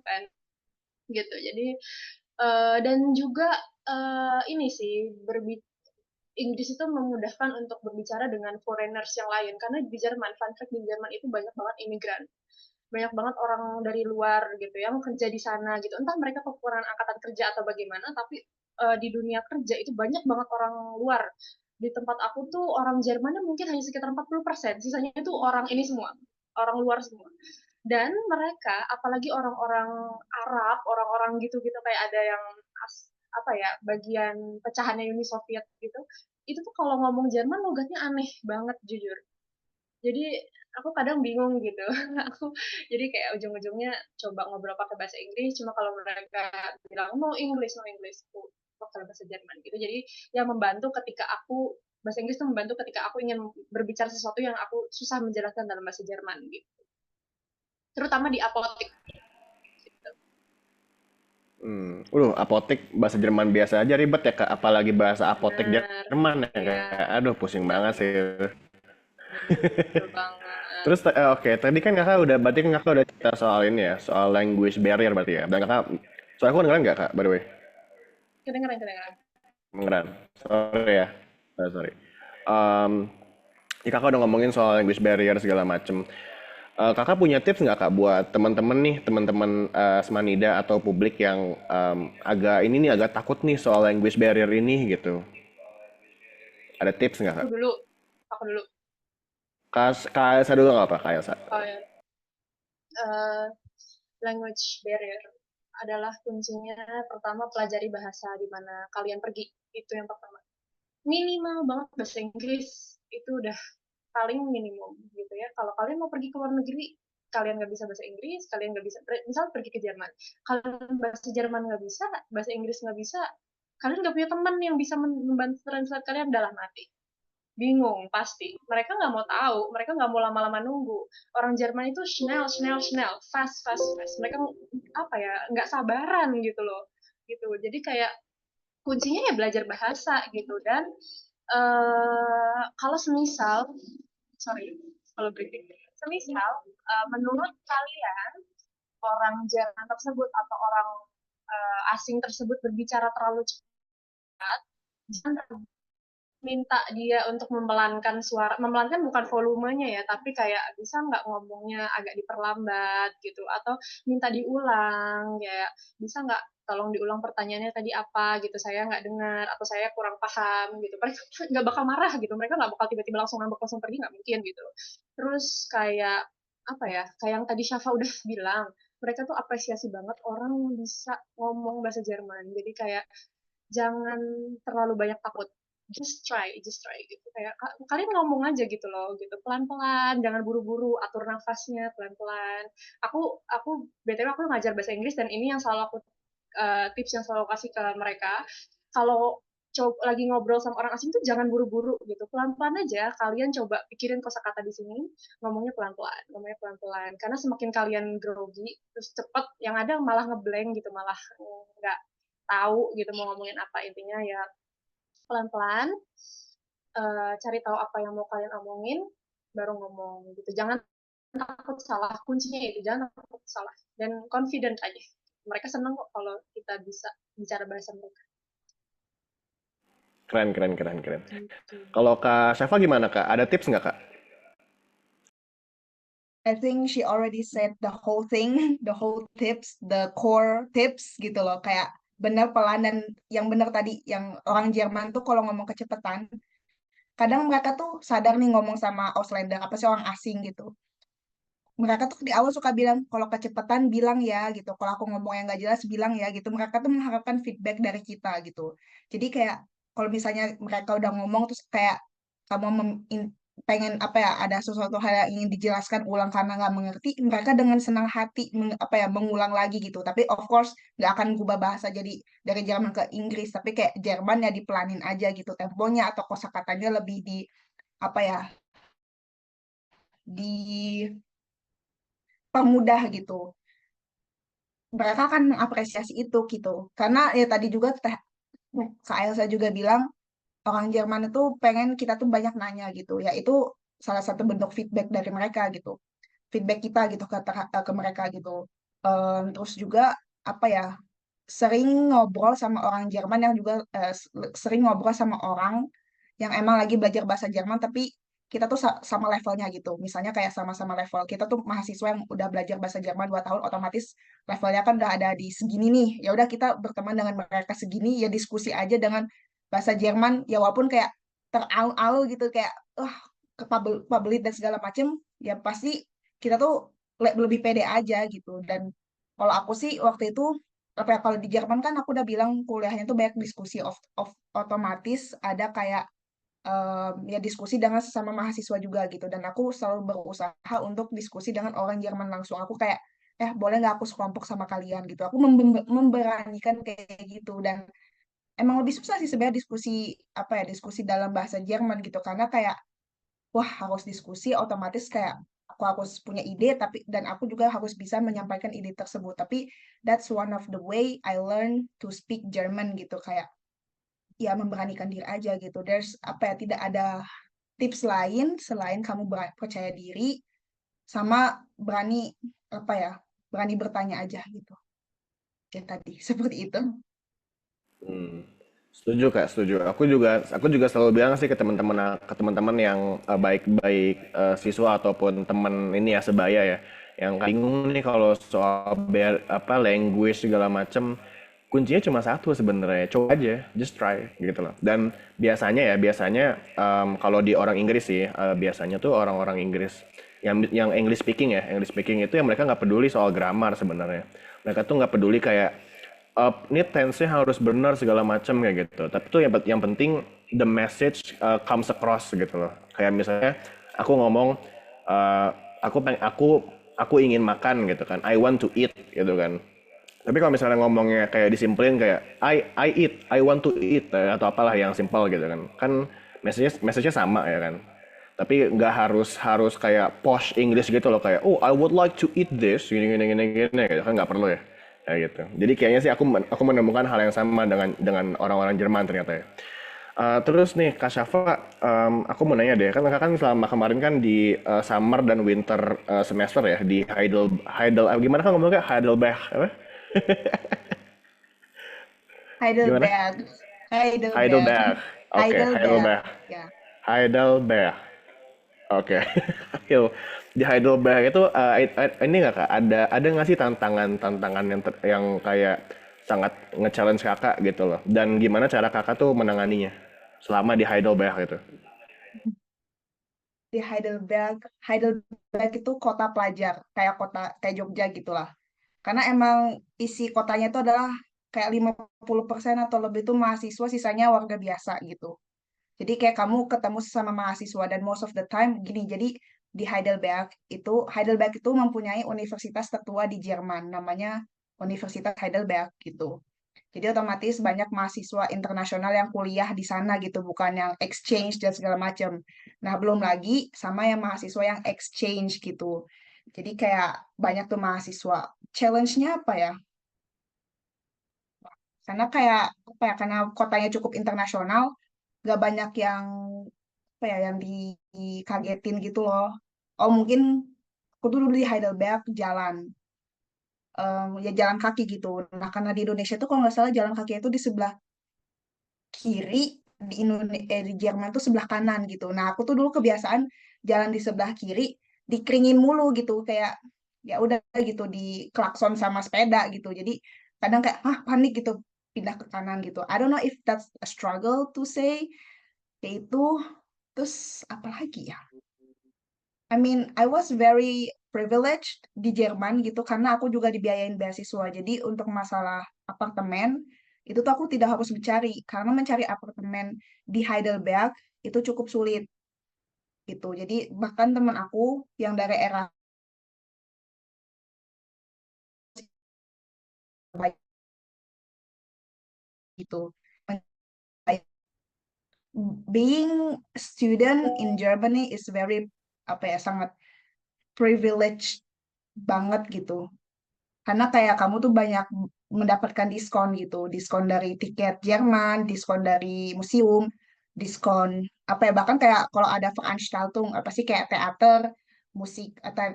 kan gitu jadi dan juga ini sih Inggris itu memudahkan untuk berbicara dengan foreigners yang lain karena di Jerman, fun fact di Jerman itu banyak banget imigran, banyak banget orang dari luar gitu yang kerja di sana gitu. Entah mereka kekurangan angkatan kerja atau bagaimana, tapi di dunia kerja itu banyak banget orang luar. Di tempat aku tuh orang Jermannya mungkin hanya sekitar 40%, sisanya itu orang ini semua, orang luar semua dan mereka apalagi orang-orang Arab orang-orang gitu-gitu kayak ada yang apa ya bagian pecahannya Uni Soviet gitu itu tuh kalau ngomong Jerman logatnya aneh banget jujur jadi aku kadang bingung gitu aku jadi kayak ujung-ujungnya coba ngobrol pakai bahasa Inggris cuma kalau mereka bilang no English aku pakai bahasa Jerman gitu jadi ya membantu ketika aku bahasa Inggris tuh membantu ketika aku ingin berbicara sesuatu yang aku susah menjelaskan dalam bahasa Jerman gitu terutama di apotek gitu. Apotek bahasa Jerman biasa aja ribet ya Kak, apalagi bahasa apotek Benar, Jerman ya ya, Kak. Aduh, pusing betul, banget sih. betul banget. Terus oke, tadi kan Kakak udah berarti kan Kakak udah cerita soal ini ya, soal language barrier berarti ya. Dan Kakak soalnya aku kedengeran nggak Kak, by the way? Kedengeran, kedengeran. Kedengeran. Sorry ya. Sorry. Um, ya Kakak udah ngomongin soal language barrier segala macem. Kakak punya tips nggak Kak buat teman-teman nih, teman-teman semanida atau publik yang agak ini nih agak takut nih soal language barrier ini gitu. Ada tips nggak Aku Kak? dulu, aku dulu. Kak Elsa dulu nggak apa Kak Elsa? Oh ya, eh, language barrier adalah kuncinya pertama pelajari bahasa di mana kalian pergi. Itu yang pertama. Minimal banget bahasa Inggris itu udah paling minimum gitu ya. Kalau kalian mau pergi ke luar negeri, kalian nggak bisa bahasa Inggris, kalian nggak bisa, misal pergi ke Jerman, kalian bahasa Jerman nggak bisa, bahasa Inggris nggak bisa, kalian nggak punya teman yang bisa membantu translate kalian dalam mati bingung pasti mereka nggak mau tahu mereka nggak mau lama-lama nunggu orang Jerman itu schnell schnell schnell fast fast fast mereka apa ya nggak sabaran gitu loh gitu jadi kayak kuncinya ya belajar bahasa gitu dan kalau semisal sorry kalau breaking semisal menurut kalian orang Jerman tersebut atau orang asing tersebut berbicara terlalu cepat jangan minta dia untuk memelankan suara, memelankan bukan volumenya ya, tapi kayak bisa nggak ngomongnya agak diperlambat gitu, atau minta diulang, kayak bisa nggak tolong diulang pertanyaannya tadi apa gitu, saya nggak dengar atau saya kurang paham gitu. Mereka nggak bakal marah gitu, mereka nggak bakal tiba-tiba langsung ngambek langsung pergi nggak mungkin gitu. Terus kayak apa ya, kayak yang tadi Syafa udah bilang, mereka tuh apresiasi banget orang yang bisa ngomong bahasa Jerman. Jadi kayak jangan terlalu banyak takut. Just try gitu. Kayak kalian ngomong aja gitu loh, gitu pelan-pelan, jangan buru-buru, atur nafasnya pelan-pelan. Aku BTW aku ngajar bahasa Inggris dan ini yang selalu aku tips yang selalu kasih ke mereka. Kalau lagi ngobrol sama orang asing tuh jangan buru-buru gitu, pelan-pelan aja. Kalian coba pikirin kosakata di sini, ngomongnya pelan-pelan. Karena semakin kalian grogi, terus cepet, yang ada malah ngeblank gitu, malah nggak tahu gitu mau ngomongin apa. Intinya ya pelan-pelan, cari tahu apa yang mau kalian omongin, baru ngomong gitu. Jangan takut salah, kuncinya itu jangan takut salah dan confident aja. Mereka seneng kok kalau kita bisa bicara bahasa mereka. Keren. Gitu. Kalau Kak Syafa gimana Kak? Ada tips nggak Kak? I think she already said the whole thing, the whole tips, the core tips gitu loh. Kayak benar pelan dan yang benar tadi, yang orang Jerman tuh kalau ngomong kecepatan, kadang mereka tuh sadar nih ngomong sama Auslander, apa sih orang asing gitu. Mereka tuh di awal suka bilang, kalau kecepatan bilang ya gitu. Kalau aku ngomong yang nggak jelas bilang ya gitu. Mereka tuh mengharapkan feedback dari kita gitu. Jadi kayak kalau misalnya mereka udah ngomong terus kayak kamu pengen apa ya ada sesuatu hal yang ingin dijelaskan ulang karena nggak mengerti, mereka dengan senang hati apa ya mengulang lagi gitu. Tapi of course nggak akan berubah bahasa jadi dari Jerman ke Inggris. Tapi kayak Jerman ya dipelanin aja gitu temponya atau kosakatanya lebih di apa ya dipermudah gitu. Mereka akan mengapresiasi itu gitu. Karena ya tadi juga Kak Elsa juga bilang orang Jerman itu pengen kita tuh banyak nanya gitu. Ya itu salah satu bentuk feedback dari mereka gitu. Feedback kita gitu ke mereka gitu. Terus juga apa ya sering ngobrol sama orang Jerman yang juga sering ngobrol sama orang yang emang lagi belajar bahasa Jerman tapi kita tuh sama levelnya gitu. Misalnya kayak sama-sama level. Kita tuh mahasiswa yang udah belajar bahasa Jerman 2 tahun otomatis levelnya kan udah ada di segini nih. Ya udah kita berteman dengan mereka segini ya diskusi aja dengan bahasa Jerman ya walaupun kayak terau-au gitu kayak kepabelit dan segala macem ya pasti kita tuh lebih pede aja gitu. Dan kalau aku sih waktu itu apa ya kalau di Jerman kan aku udah bilang kuliahnya tuh banyak diskusi of otomatis ada kayak ya diskusi dengan sesama mahasiswa juga gitu dan aku selalu berusaha untuk diskusi dengan orang Jerman langsung aku kayak boleh nggak aku sekelompok sama kalian gitu aku memberanikan kayak gitu dan emang lebih susah sih sebenarnya diskusi apa ya diskusi dalam bahasa Jerman gitu karena kayak wah harus diskusi otomatis kayak aku harus punya ide tapi dan aku juga harus bisa menyampaikan ide tersebut tapi that's one of the way I learn to speak German gitu kayak ya memberanikan diri aja gitu. There's apa ya tidak ada tips lain selain kamu percaya diri sama berani apa ya berani bertanya aja gitu. Ya tadi seperti itu. Hmm. Setuju Kak, setuju. Aku juga selalu bilang sih ke teman-teman yang baik-baik siswa ataupun teman ini ya sebaya ya, yang bingung nih kalau soal apa language segala macem, kuncinya cuma satu sebenarnya, coba aja, just try gitu loh. Dan biasanya kalau di orang Inggris sih, biasanya tuh orang-orang Inggris yang English speaking itu yang mereka nggak peduli soal grammar sebenarnya. Mereka tuh nggak peduli kayak ini tense-nya harus benar segala macam kayak gitu. Tapi tuh yang penting the message comes across gitu loh. Kayak misalnya aku ngomong uh, aku ingin makan gitu kan. I want to eat gitu kan. Tapi kalau misalnya ngomongnya kayak disimpelin kayak I eat, I want to eat atau apalah yang simpel gitu kan. Kan message-nya sama ya kan. Tapi nggak harus harus kayak posh English gitu loh kayak oh I would like to eat this gini gitu kan nggak perlu ya. Kayak gitu. Jadi kayaknya sih aku menemukan hal yang sama dengan orang-orang Jerman ternyata ya. Terus nih Kak Syafa, aku mau nanya deh, kan kakak kan selama kemarin kan di summer dan winter semester ya di gimana kan ngomongnya Heidelberg apa? Gimana? Heidelberg. Heidelberg. Heidelberg. Oke, Heidelberg. Heidelberg. Ya. Heidelberg. Oke. Di Heidelberg itu ini nggak kak ada nggak sih tantangan yang kayak sangat nge-challenge kakak gitu loh. Dan gimana cara kakak tuh menanganinya selama di Heidelberg gitu. Di Heidelberg itu kota pelajar, kayak kota kayak Jogja gitulah. Karena emang isi kotanya itu adalah kayak 50% atau lebih itu mahasiswa, sisanya warga biasa gitu. Jadi kayak kamu ketemu sama mahasiswa dan most of the time gini. Jadi di Heidelberg itu mempunyai universitas tertua di Jerman, namanya Universitas Heidelberg gitu. Jadi otomatis banyak mahasiswa internasional yang kuliah di sana gitu, bukan yang exchange dan segala macam. Nah, belum lagi sama yang mahasiswa yang exchange gitu. Jadi kayak banyak tuh mahasiswa. Challenge-nya apa ya? Karena kayak apa ya? Karena kotanya cukup internasional, gak banyak yang apa ya yang dikagetin gitu loh. Oh, mungkin aku tuh dulu di Heidelberg ya jalan kaki gitu. Nah, karena di Indonesia tuh kalau nggak salah jalan kaki itu di sebelah kiri, di Jerman tuh sebelah kanan gitu. Nah, aku tuh dulu kebiasaan jalan di sebelah kiri dikeringin mulu gitu, kayak ya udah gitu di klakson sama sepeda gitu. Jadi kadang kayak panik gitu pindah ke kanan gitu. I don't know if that's a struggle to say. Yaitu terus apa lagi ya? I mean, I was very privileged di Jerman gitu karena aku juga dibiayain beasiswa. Jadi untuk masalah apartemen itu tuh aku tidak harus mencari karena mencari apartemen di Heidelberg itu cukup sulit gitu. Jadi bahkan teman aku yang dari era baik gitu. Being a student in Germany is very apa ya sangat privileged banget gitu. Karena kayak kamu tuh banyak mendapatkan diskon gitu, diskon dari tiket Jerman, diskon dari museum, diskon apa ya bahkan kayak kalau ada Veranstaltung apa sih kayak teater, musik atau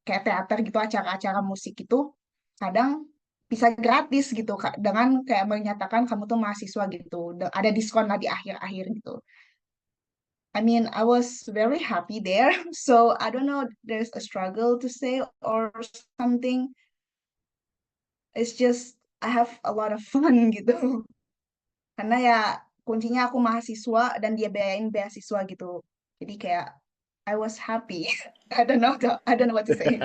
kayak teater gitu acara-acara musik itu kadang bisa gratis gitu Kak, dengan kayak menyatakan kamu tuh mahasiswa gitu, ada diskon lah di akhir-akhir gitu. I mean, I was very happy there. So I don't know, there's a struggle to say or something. It's just I have a lot of fun gitu. Karena ya kuncinya aku mahasiswa dan dia bayain beasiswa gitu. Jadi kayak I was happy. I don't know what to say.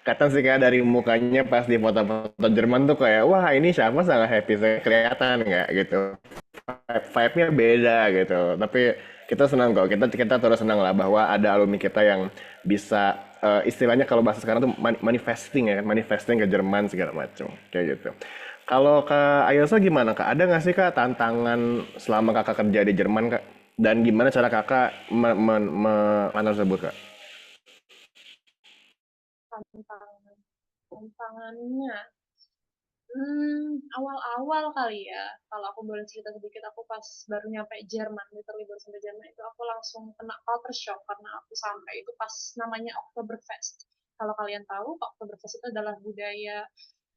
Kelihatan sih kayak dari mukanya pas di foto-foto Jerman tuh kayak wah ini siapa sangat happy saya kelihatan nggak gitu. Vibe-nya beda gitu. Tapi kita senang kok. Kita kita terus senang lah bahwa ada alumni kita yang bisa istilahnya kalau bahasa sekarang tuh manifesting ya, kan, manifesting ke Jerman segala macam kayak gitu. Kalau Kak Ayosa gimana Kak? Ada nggak sih Kak tantangan selama Kakak kerja di Jerman Kak? Dan gimana cara Kakak hal tersebut Kak? Tantangan tantangannya awal-awal kali ya. Kalau aku boleh cerita sedikit, aku pas baru nyampe Jerman, literally baru sampai Jerman itu aku langsung kena culture shock karena aku sampai itu pas namanya Oktoberfest. Kalau kalian tahu, Oktoberfest itu adalah budaya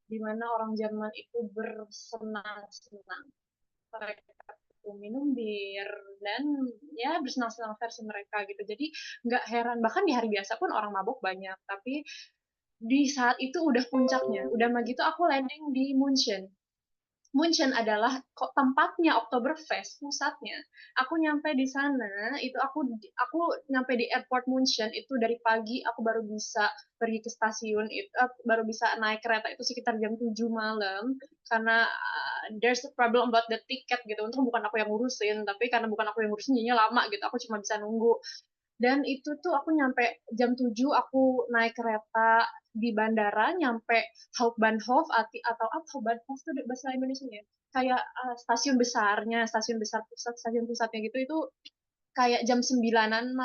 di mana orang Jerman itu bersenang-senang. Mereka itu minum bir dan ya bersenang-senang versi mereka gitu. Jadi nggak heran, bahkan di hari biasa pun orang mabuk banyak. Tapi di saat itu udah puncaknya. Udah begitu aku landing di München. München adalah kok tempatnya Oktoberfest, pusatnya. Aku nyampe di sana, itu aku nyampe di airport München itu dari pagi aku baru bisa pergi ke stasiun itu baru bisa naik kereta itu sekitar jam 7 malam karena there's a problem about the ticket gitu. Untung bukan aku yang ngurusin, tapi karena bukan aku yang ngurusin jadinya lama gitu. Aku cuma bisa nunggu dan itu tuh aku nyampe jam 7 aku naik kereta di bandara nyampe Hauptbahnhof atau apa Hauptbahnhof itu bahasa Indonesia ya kayak stasiun besarnya stasiun pusatnya gitu itu kayak jam 9-an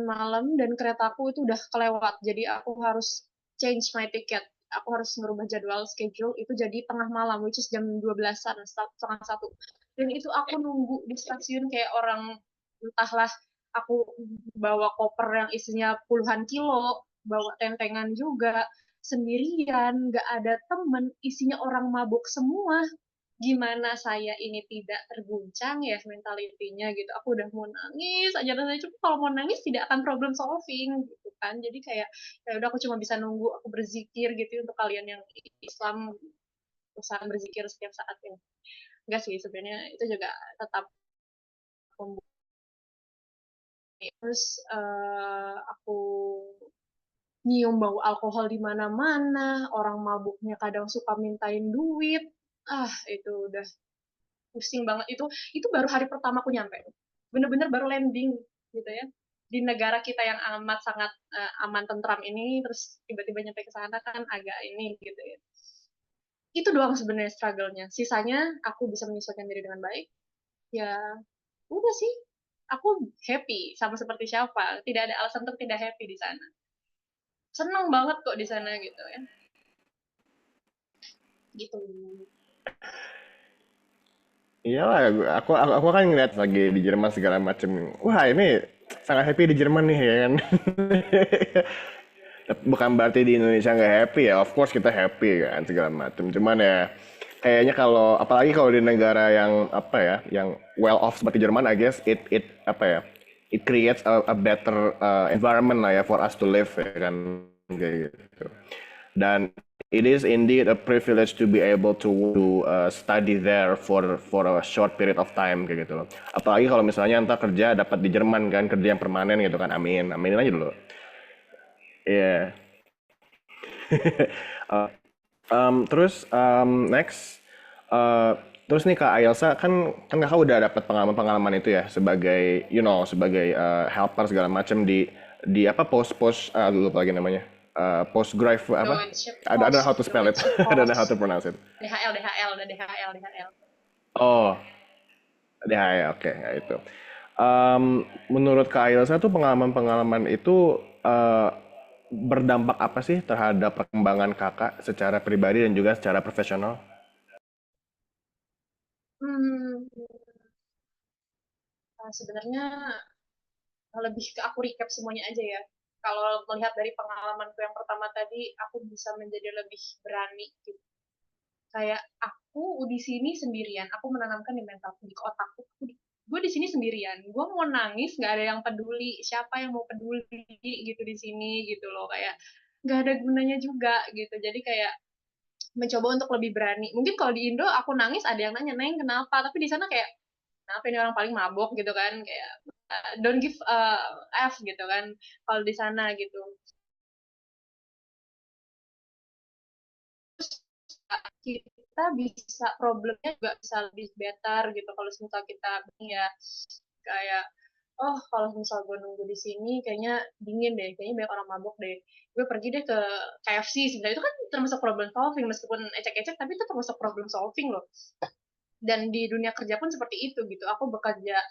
malam dan keretaku itu udah kelewat jadi aku harus change my ticket aku harus merubah jadwal schedule itu jadi tengah malam which is jam 12-an setengah satu dan itu aku nunggu di stasiun kayak orang entahlah aku bawa koper yang isinya puluhan kilo, bawa tentengan juga, sendirian, nggak ada temen, isinya orang mabuk semua. Gimana saya ini tidak terguncang ya mentalitinya gitu. Aku udah mau nangis aja rasanya cuma kalau mau nangis tidak akan problem solving gitu kan. Jadi kayak ya udah aku cuma bisa nunggu aku berzikir gitu untuk kalian yang Islam usaha berzikir setiap saat ya. Enggak sih sebenarnya itu juga tetap membuat. Terus aku nyium bau alkohol di mana-mana, orang mabuknya kadang suka mintain duit. Itu udah pusing banget. Itu baru hari pertama aku nyampe. Bener-bener baru landing gitu ya. Di negara kita yang amat sangat aman tentram ini, terus tiba-tiba nyampe ke sana kan agak ini gitu ya. Itu doang sebenarnya struggle-nya. Sisanya aku bisa menyesuaikan diri dengan baik. Ya, udah sih. Aku happy sama seperti siapa. Tidak ada alasan untuk tidak happy di sana. Senang banget kok di sana gitu ya. Gitu. Iyalah, aku kan ngeliat lagi di Jerman segala macem. Wah, ini sangat happy di Jerman nih ya kan. Bukan berarti di Indonesia nggak happy ya, of course kita happy kan segala macem. Cuman ya kayaknya kalau apalagi kalau di negara yang apa ya, yang well off seperti Jerman, I guess it apa ya, it creates a better environment lah ya for us to live ya kan kayak gitu. Dan it is indeed a privilege to be able to study there for a short period of time kayak gitu loh. Apalagi kalau misalnya entah kerja dapat di Jerman kan, kerja yang permanen gitu kan. Amin, aminin aja dulu. Iya. Uh, terus next, uh, terus nih Kak Ayelsa kan kan Kakak udah dapat pengalaman-pengalaman itu ya sebagai sebagai helper segala macam di apa post lupa lagi namanya postgrad apa Doenship ada post, how to spell it doenship ada how to post. pronounce it. DHL, udah DHL, DHL. Oh, ya oke ya itu. Menurut Kak Ayelsa tuh pengalaman-pengalaman itu berdampak apa sih terhadap perkembangan kakak secara pribadi dan juga secara profesional? Hmm, sebenarnya lebih ke aku recap semuanya aja ya. Kalau melihat dari pengalamanku yang pertama tadi, aku bisa menjadi lebih berani gitu. Kayak aku di sini sendirian, aku menanamkan di mentalku, di otakku, gue di sini sendirian. Gue mau nangis, nggak ada yang peduli. Siapa yang mau peduli gitu di sini gitu loh. Kayak nggak ada gunanya juga gitu. Jadi kayak mencoba untuk lebih berani. Mungkin kalau di Indo aku nangis ada yang nanya, Neng kenapa? Tapi di sana kayak kenapa ini orang paling mabok gitu kan? Kayak don't give a F gitu kan kalau di sana gitu. Kita bisa problemnya juga bisa lebih better gitu kalau misal kita ya kayak oh kalau misal gue nunggu di sini kayaknya dingin deh, kayaknya banyak orang mabok deh, gue pergi deh ke KFC. Sebenarnya itu kan termasuk problem solving, meskipun ecek-ecek tapi itu termasuk problem solving loh. Dan di dunia kerja pun seperti itu gitu, aku bekerja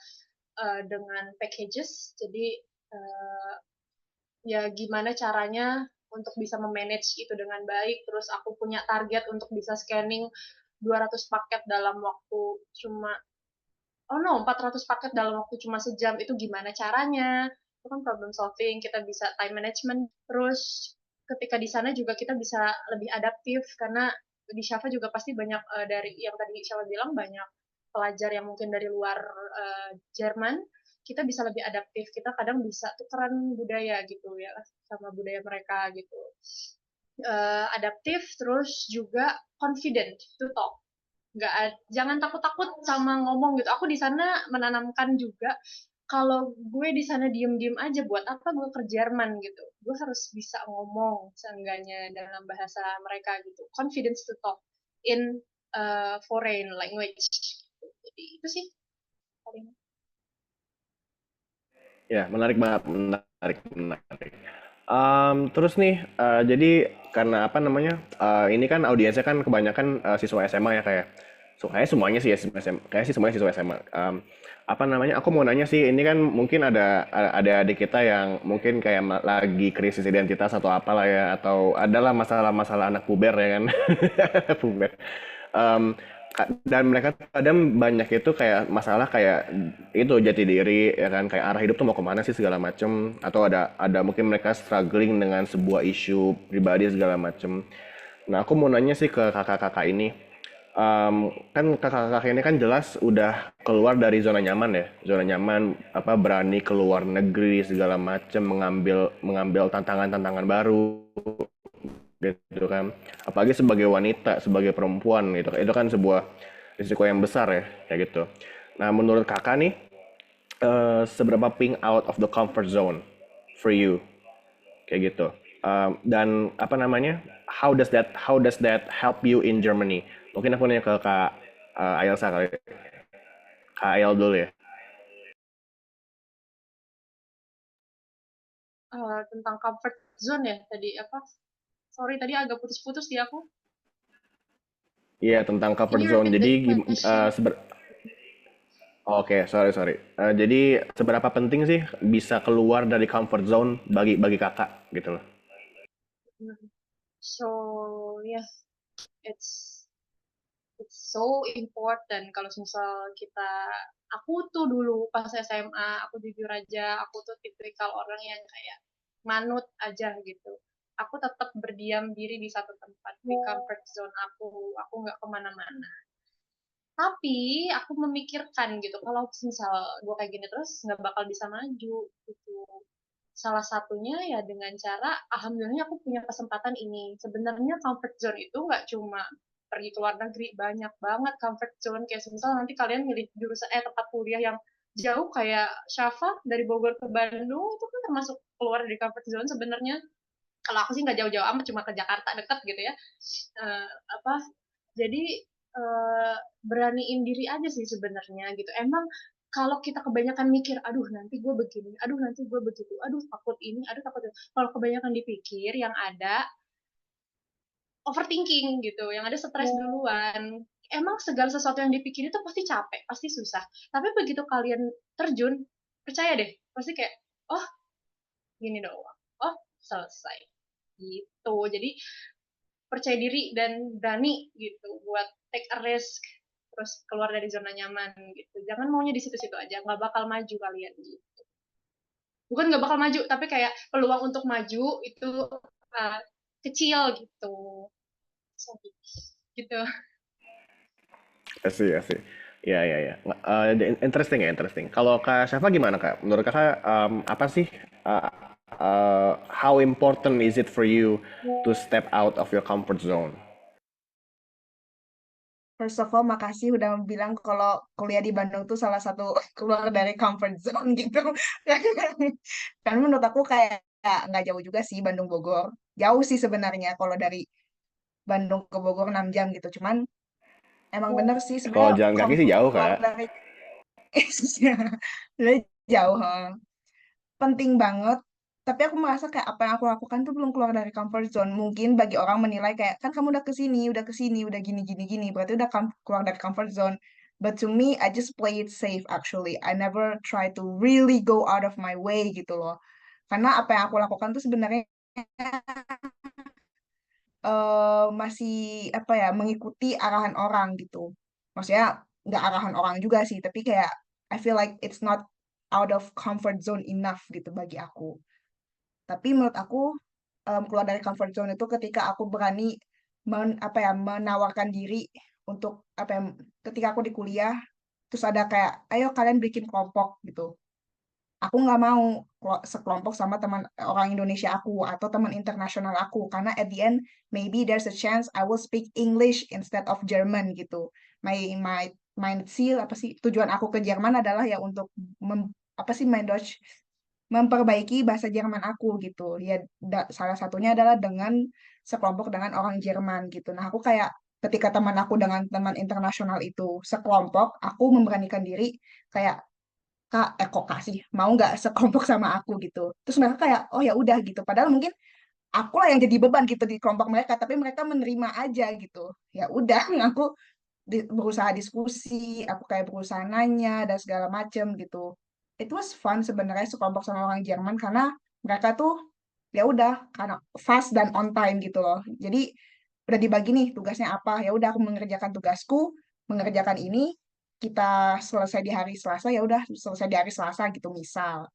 dengan packages, jadi uh, ya gimana caranya untuk bisa memanage itu dengan baik. Terus aku punya target untuk bisa scanning 200 paket dalam waktu cuma oh no 400 paket dalam waktu cuma sejam, itu gimana caranya. Itu kan problem solving, kita bisa time management. Terus ketika di sana juga kita bisa lebih adaptif karena di Shava juga pasti banyak dari yang tadi Shava bilang, banyak pelajar yang mungkin dari luar Jerman. Kita bisa lebih adaptif, kita kadang bisa tukeran budaya gitu ya sama budaya mereka gitu. Adaptif, terus juga confident to talk. Jangan takut-takut sama ngomong gitu. Aku di sana menanamkan juga kalau gue di sana diem-diem aja buat apa gue ke Jerman gitu. Gue harus bisa ngomong seenggaknya dalam bahasa mereka gitu. Confidence to talk in foreign language. Jadi itu sih paling. Ya, menarik banget, menarik. Terus nih, jadi karena apa namanya, ini kan audiensnya kan kebanyakan siswa SMA ya kayak, so, kayak semuanya sih ya siswa SMA, kayak sih semuanya siswa SMA. Apa namanya, aku mau nanya sih, ini kan mungkin ada adik kita yang mungkin kayak lagi krisis identitas atau apalah ya, atau adalah masalah-masalah anak puber ya kan, puber. Em, dan mereka kadang banyak itu kayak masalah kayak itu jati diri ya kan kayak arah hidup tuh mau kemana sih segala macem atau ada mungkin mereka struggling dengan sebuah isu pribadi segala macem. Nah aku mau nanya sih ke kakak-kakak ini. Kan kakak-kakak ini kan jelas udah keluar dari zona nyaman ya, zona nyaman apa berani keluar negeri segala macem mengambil mengambil tantangan-tantangan baru gitu kan, apalagi sebagai wanita sebagai perempuan gitu itu kan sebuah risiko yang besar ya kayak gitu. Nah menurut kakak nih, seberapa ping out of the comfort zone for you kayak gitu? Dan apa namanya? How does that help you in Germany? Mungkin aku nanya ke Kak Ailsa kali. Kak Ail dulu ya. Tentang comfort zone ya tadi apa? Sorry tadi agak putus-putus di aku. Iya, tentang Can comfort you zone. repeat the Jadi question? oke, sorry. Jadi seberapa penting sih bisa keluar dari comfort zone bagi bagi kakak gitu loh? So yeah, it's it's so important kalau misal kita, aku tuh dulu pas SMA, aku jujur aja, aku tuh tipikal orang yang kayak manut aja gitu. Aku tetap berdiam diri di satu tempat, di comfort zone aku nggak kemana-mana. Tapi aku memikirkan gitu, kalau misal gue kayak gini terus nggak bakal bisa maju gitu. Salah satunya ya dengan cara, alhamdulillah aku punya kesempatan ini. Sebenarnya comfort zone itu nggak cuma pergi ke luar negeri, banyak banget comfort zone. Kayak misal nanti kalian milih jurusan tempat kuliah yang jauh kayak Syafa dari Bogor ke Bandung, itu kan termasuk keluar dari comfort zone sebenarnya. Kalau aku sih nggak jauh-jauh amat, cuma ke Jakarta deket gitu ya. Apa jadi eh, beraniin diri aja sih sebenarnya gitu. Emang kalau kita kebanyakan mikir, aduh nanti gue begini, aduh nanti gue begitu, aduh takut ini, aduh takut itu. Kalau kebanyakan dipikir, yang ada overthinking gitu, yang ada stres duluan. Emang segala sesuatu yang dipikir itu pasti capek, pasti susah. Tapi begitu kalian terjun, percaya deh, pasti kayak, oh gini doang, oh selesai gitu. Jadi percaya diri dan berani gitu buat take a risk, terus keluar dari zona nyaman gitu. Jangan maunya di situ-situ aja, nggak bakal maju kalian gitu. Bukan nggak bakal maju, tapi kayak peluang untuk maju itu uh, kecil gitu. So, gitu. I see. Ya, ya, ya. Interesting ya, interesting. Kalau Kak Syafa gimana Kak? Menurut Kakak apa sih uh, how important is it for you to step out of your comfort zone? First of all, makasih udah bilang kalau kuliah di Bandung tuh salah satu keluar dari comfort zone gitu. Karena menurut aku kayak nggak jauh juga sih Bandung Bogor. Jauh sih sebenarnya kalau dari Bandung ke Bogor 6 jam gitu. Cuman emang bener sih Kalau sebenarnya jalan kaki sih jauh keluar Kak. dari sebenarnya jauh. Penting banget. Tapi aku merasa kayak apa yang aku lakukan tuh belum keluar dari comfort zone. Mungkin bagi orang menilai kayak kan kamu udah kesini, udah gini gini gini, berarti udah keluar dari comfort zone. But to me, I just play it safe actually. I never try to really go out of my way gitu loh. Karena apa yang aku lakukan tuh sebenarnya masih apa ya mengikuti arahan orang gitu. Maksudnya nggak arahan orang juga sih, tapi kayak I feel like it's not out of comfort zone enough gitu bagi aku. Tapi menurut aku keluar dari comfort zone itu ketika aku berani apa ya menawarkan diri untuk apa ya, ketika aku di kuliah terus ada kayak ayo kalian bikin kelompok gitu. Aku nggak mau sekelompok sama teman orang Indonesia aku atau teman internasional aku karena at the end maybe there's a chance I will speak English instead of German gitu. My seal apa sih tujuan aku ke Jerman adalah ya untuk apa sih my Deutsch memperbaiki bahasa Jerman aku gitu. Ya salah satunya adalah dengan sekelompok dengan orang Jerman gitu. Nah, aku kayak ketika teman aku dengan teman internasional itu sekelompok, aku memberanikan diri kayak Kak, kok kasih mau nggak sekelompok sama aku gitu. Terus mereka kayak oh ya udah gitu. Padahal mungkin aku lah yang jadi beban gitu di kelompok mereka, tapi mereka menerima aja gitu. Ya udah, aku berusaha diskusi, aku kayak berusaha nanya dan segala macem gitu. It was fun sebenarnya sekelompok sama orang Jerman karena mereka tuh ya udah karena fast dan on time gitu loh. Jadi udah dibagi nih tugasnya apa. Ya udah aku mengerjakan tugasku, mengerjakan ini, kita selesai di hari Selasa ya udah selesai di hari Selasa gitu misal.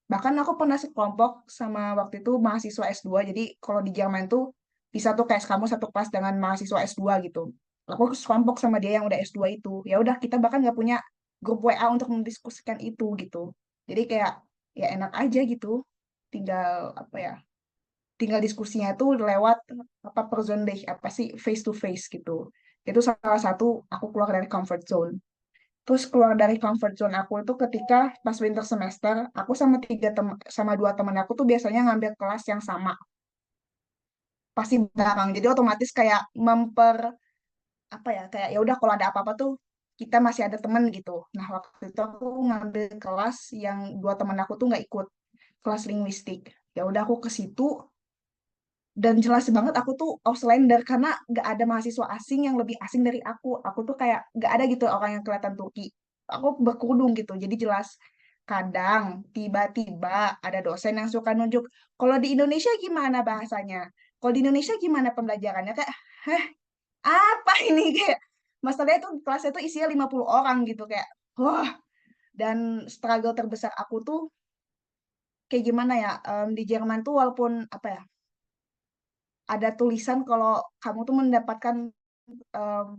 Bahkan aku pernah sekelompok sama waktu itu mahasiswa S2. Jadi kalau di Jerman tuh bisa tuh kayak kamu satu kelas dengan mahasiswa S2 gitu. Aku sekelompok sama dia yang udah S2 itu. Ya udah kita bahkan nggak punya grup WA untuk mendiskusikan itu gitu. Jadi kayak ya enak aja gitu. Tinggal apa ya? Tinggal diskusinya tuh lewat apa person based apa sih face to face gitu. Itu salah satu aku keluar dari comfort zone. Terus keluar dari comfort zone aku itu ketika pas winter semester, aku sama sama dua teman aku tuh biasanya ngambil kelas yang sama. pasti belakang. Jadi otomatis kayak apa ya, kayak ya udah kalau ada apa-apa tuh kita masih ada temen gitu. Nah waktu itu aku ngambil kelas yang dua temen aku tuh nggak ikut kelas linguistik. Ya udah aku ke situ dan jelas banget aku tuh Auslander karena nggak ada mahasiswa asing yang lebih asing dari aku. Aku tuh kayak nggak ada gitu orang yang kelihatan Turki. Aku berkerudung gitu. Jadi jelas kadang tiba-tiba ada dosen yang suka nunjuk. Kalau di Indonesia gimana bahasanya? Kalau di Indonesia gimana pembelajarannya? Kayak, heh, apa ini kayak masalahnya tuh kelasnya tuh isinya 50 orang gitu kayak wah, dan struggle terbesar aku tuh kayak gimana ya, di Jerman tuh walaupun apa ya ada tulisan kalau kamu tuh mendapatkan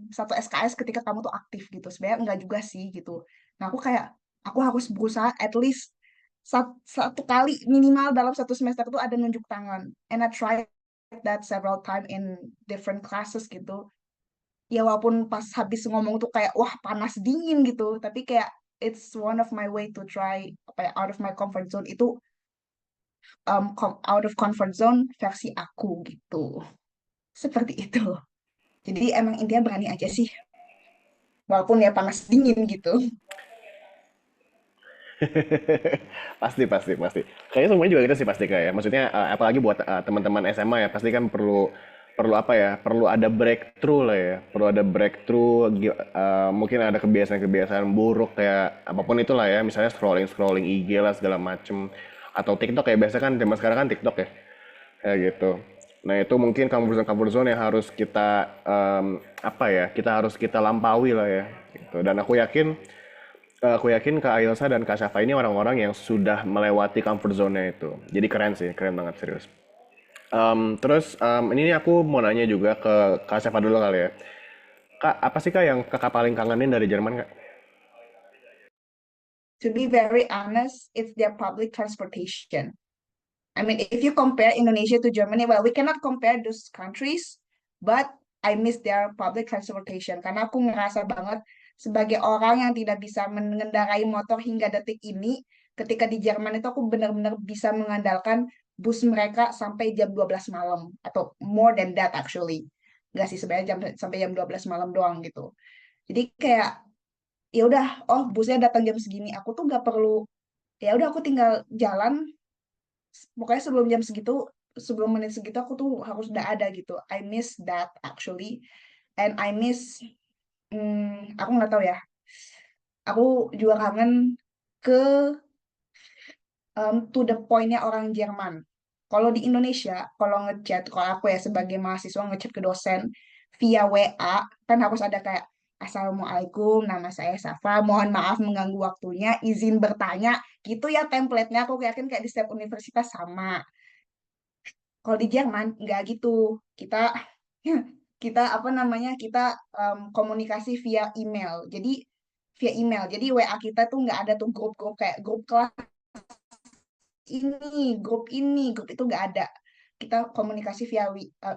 satu SKS ketika kamu tuh aktif gitu, sebenarnya enggak juga sih gitu. Nah aku kayak aku harus berusaha at least satu kali minimal dalam satu semester tuh ada nunjuk tangan, and I tried that several time in different classes gitu. Ya walaupun pas habis ngomong tuh kayak wah panas dingin gitu, tapi kayak it's one of my way to try apa ya, out of my comfort zone itu, out of comfort zone versi aku gitu, seperti itu. Jadi emang intinya berani aja sih walaupun ya panas dingin gitu. Pasti, pasti, pasti. Kayaknya semuanya juga gitu sih pasti kayak. Maksudnya apalagi buat teman-teman SMA ya, pasti kan perlu perlu apa ya? Perlu ada breakthrough lah ya. Perlu ada breakthrough. Mungkin ada kebiasaan-kebiasaan buruk kayak apapun itulah ya. Misalnya scrolling IG lah segala macem. Atau TikTok ya. Biasa kan zaman sekarang kan TikTok ya. Kayak gitu. Nah itu mungkin comfort zone yang harus kita apa ya? Kita harus kita lampaui lah ya. Gitu. Dan aku yakin Kak Ailsa dan Kak Syafa ini orang-orang yang sudah melewati comfort zone-nya itu. Jadi keren sih, keren banget serius. Terus ini nih aku mau nanya juga ke Kak Syafa dulu kali ya. Kak, apa sih Kak yang Kakak paling kangenin dari Jerman Kak? To be very honest, it's their public transportation. I mean, if you compare Indonesia to Germany, well, we cannot compare those countries, but I miss their public transportation karena aku ngerasa banget sebagai orang yang tidak bisa mengendarai motor hingga detik ini, ketika di Jerman itu aku benar-benar bisa mengandalkan bus mereka sampai jam 12 malam atau more than that actually. Enggak sih sebenarnya sampai jam 12 malam doang gitu. Jadi kayak ya udah, oh busnya datang jam segini, aku tuh nggak perlu, ya udah aku tinggal jalan, pokoknya sebelum jam segitu, sebelum menit segitu aku tuh harus udah ada gitu. I miss that actually, and I miss, aku nggak tahu ya, aku juga kangen ke to the point-nya orang Jerman. Kalau di Indonesia, kalau ngechat, kalau aku ya sebagai mahasiswa ngechat ke dosen via WA, kan harus ada kayak, Assalamualaikum, nama saya Safa, mohon maaf mengganggu waktunya, izin bertanya, gitu ya template-nya, aku yakin kayak di setiap universitas sama. Kalau di Jerman, nggak gitu. Kita, kita apa namanya, kita komunikasi via email. Jadi, via email. Jadi WA kita tuh nggak ada tuh grup-grup kayak grup kelas grup itu nggak ada. Kita komunikasi via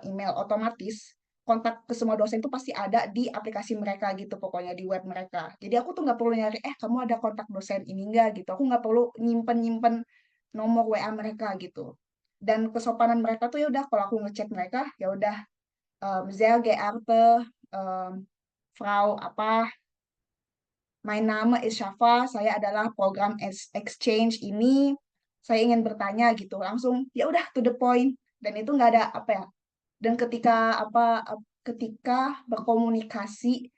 email, otomatis kontak ke semua dosen itu pasti ada di aplikasi mereka gitu, pokoknya di web mereka. Jadi aku tuh nggak perlu nyari, kamu ada kontak dosen ini nggak gitu. Aku nggak perlu nyimpen-nyimpen nomor WA mereka gitu. Dan kesopanan mereka tuh ya udah kalau aku ngechat mereka ya udah, sehr geehrte um, Frau apa, my name is Shafa, saya adalah program exchange ini, saya ingin bertanya gitu, langsung ya udah to the point, dan itu nggak ada apa ya, dan ketika berkomunikasi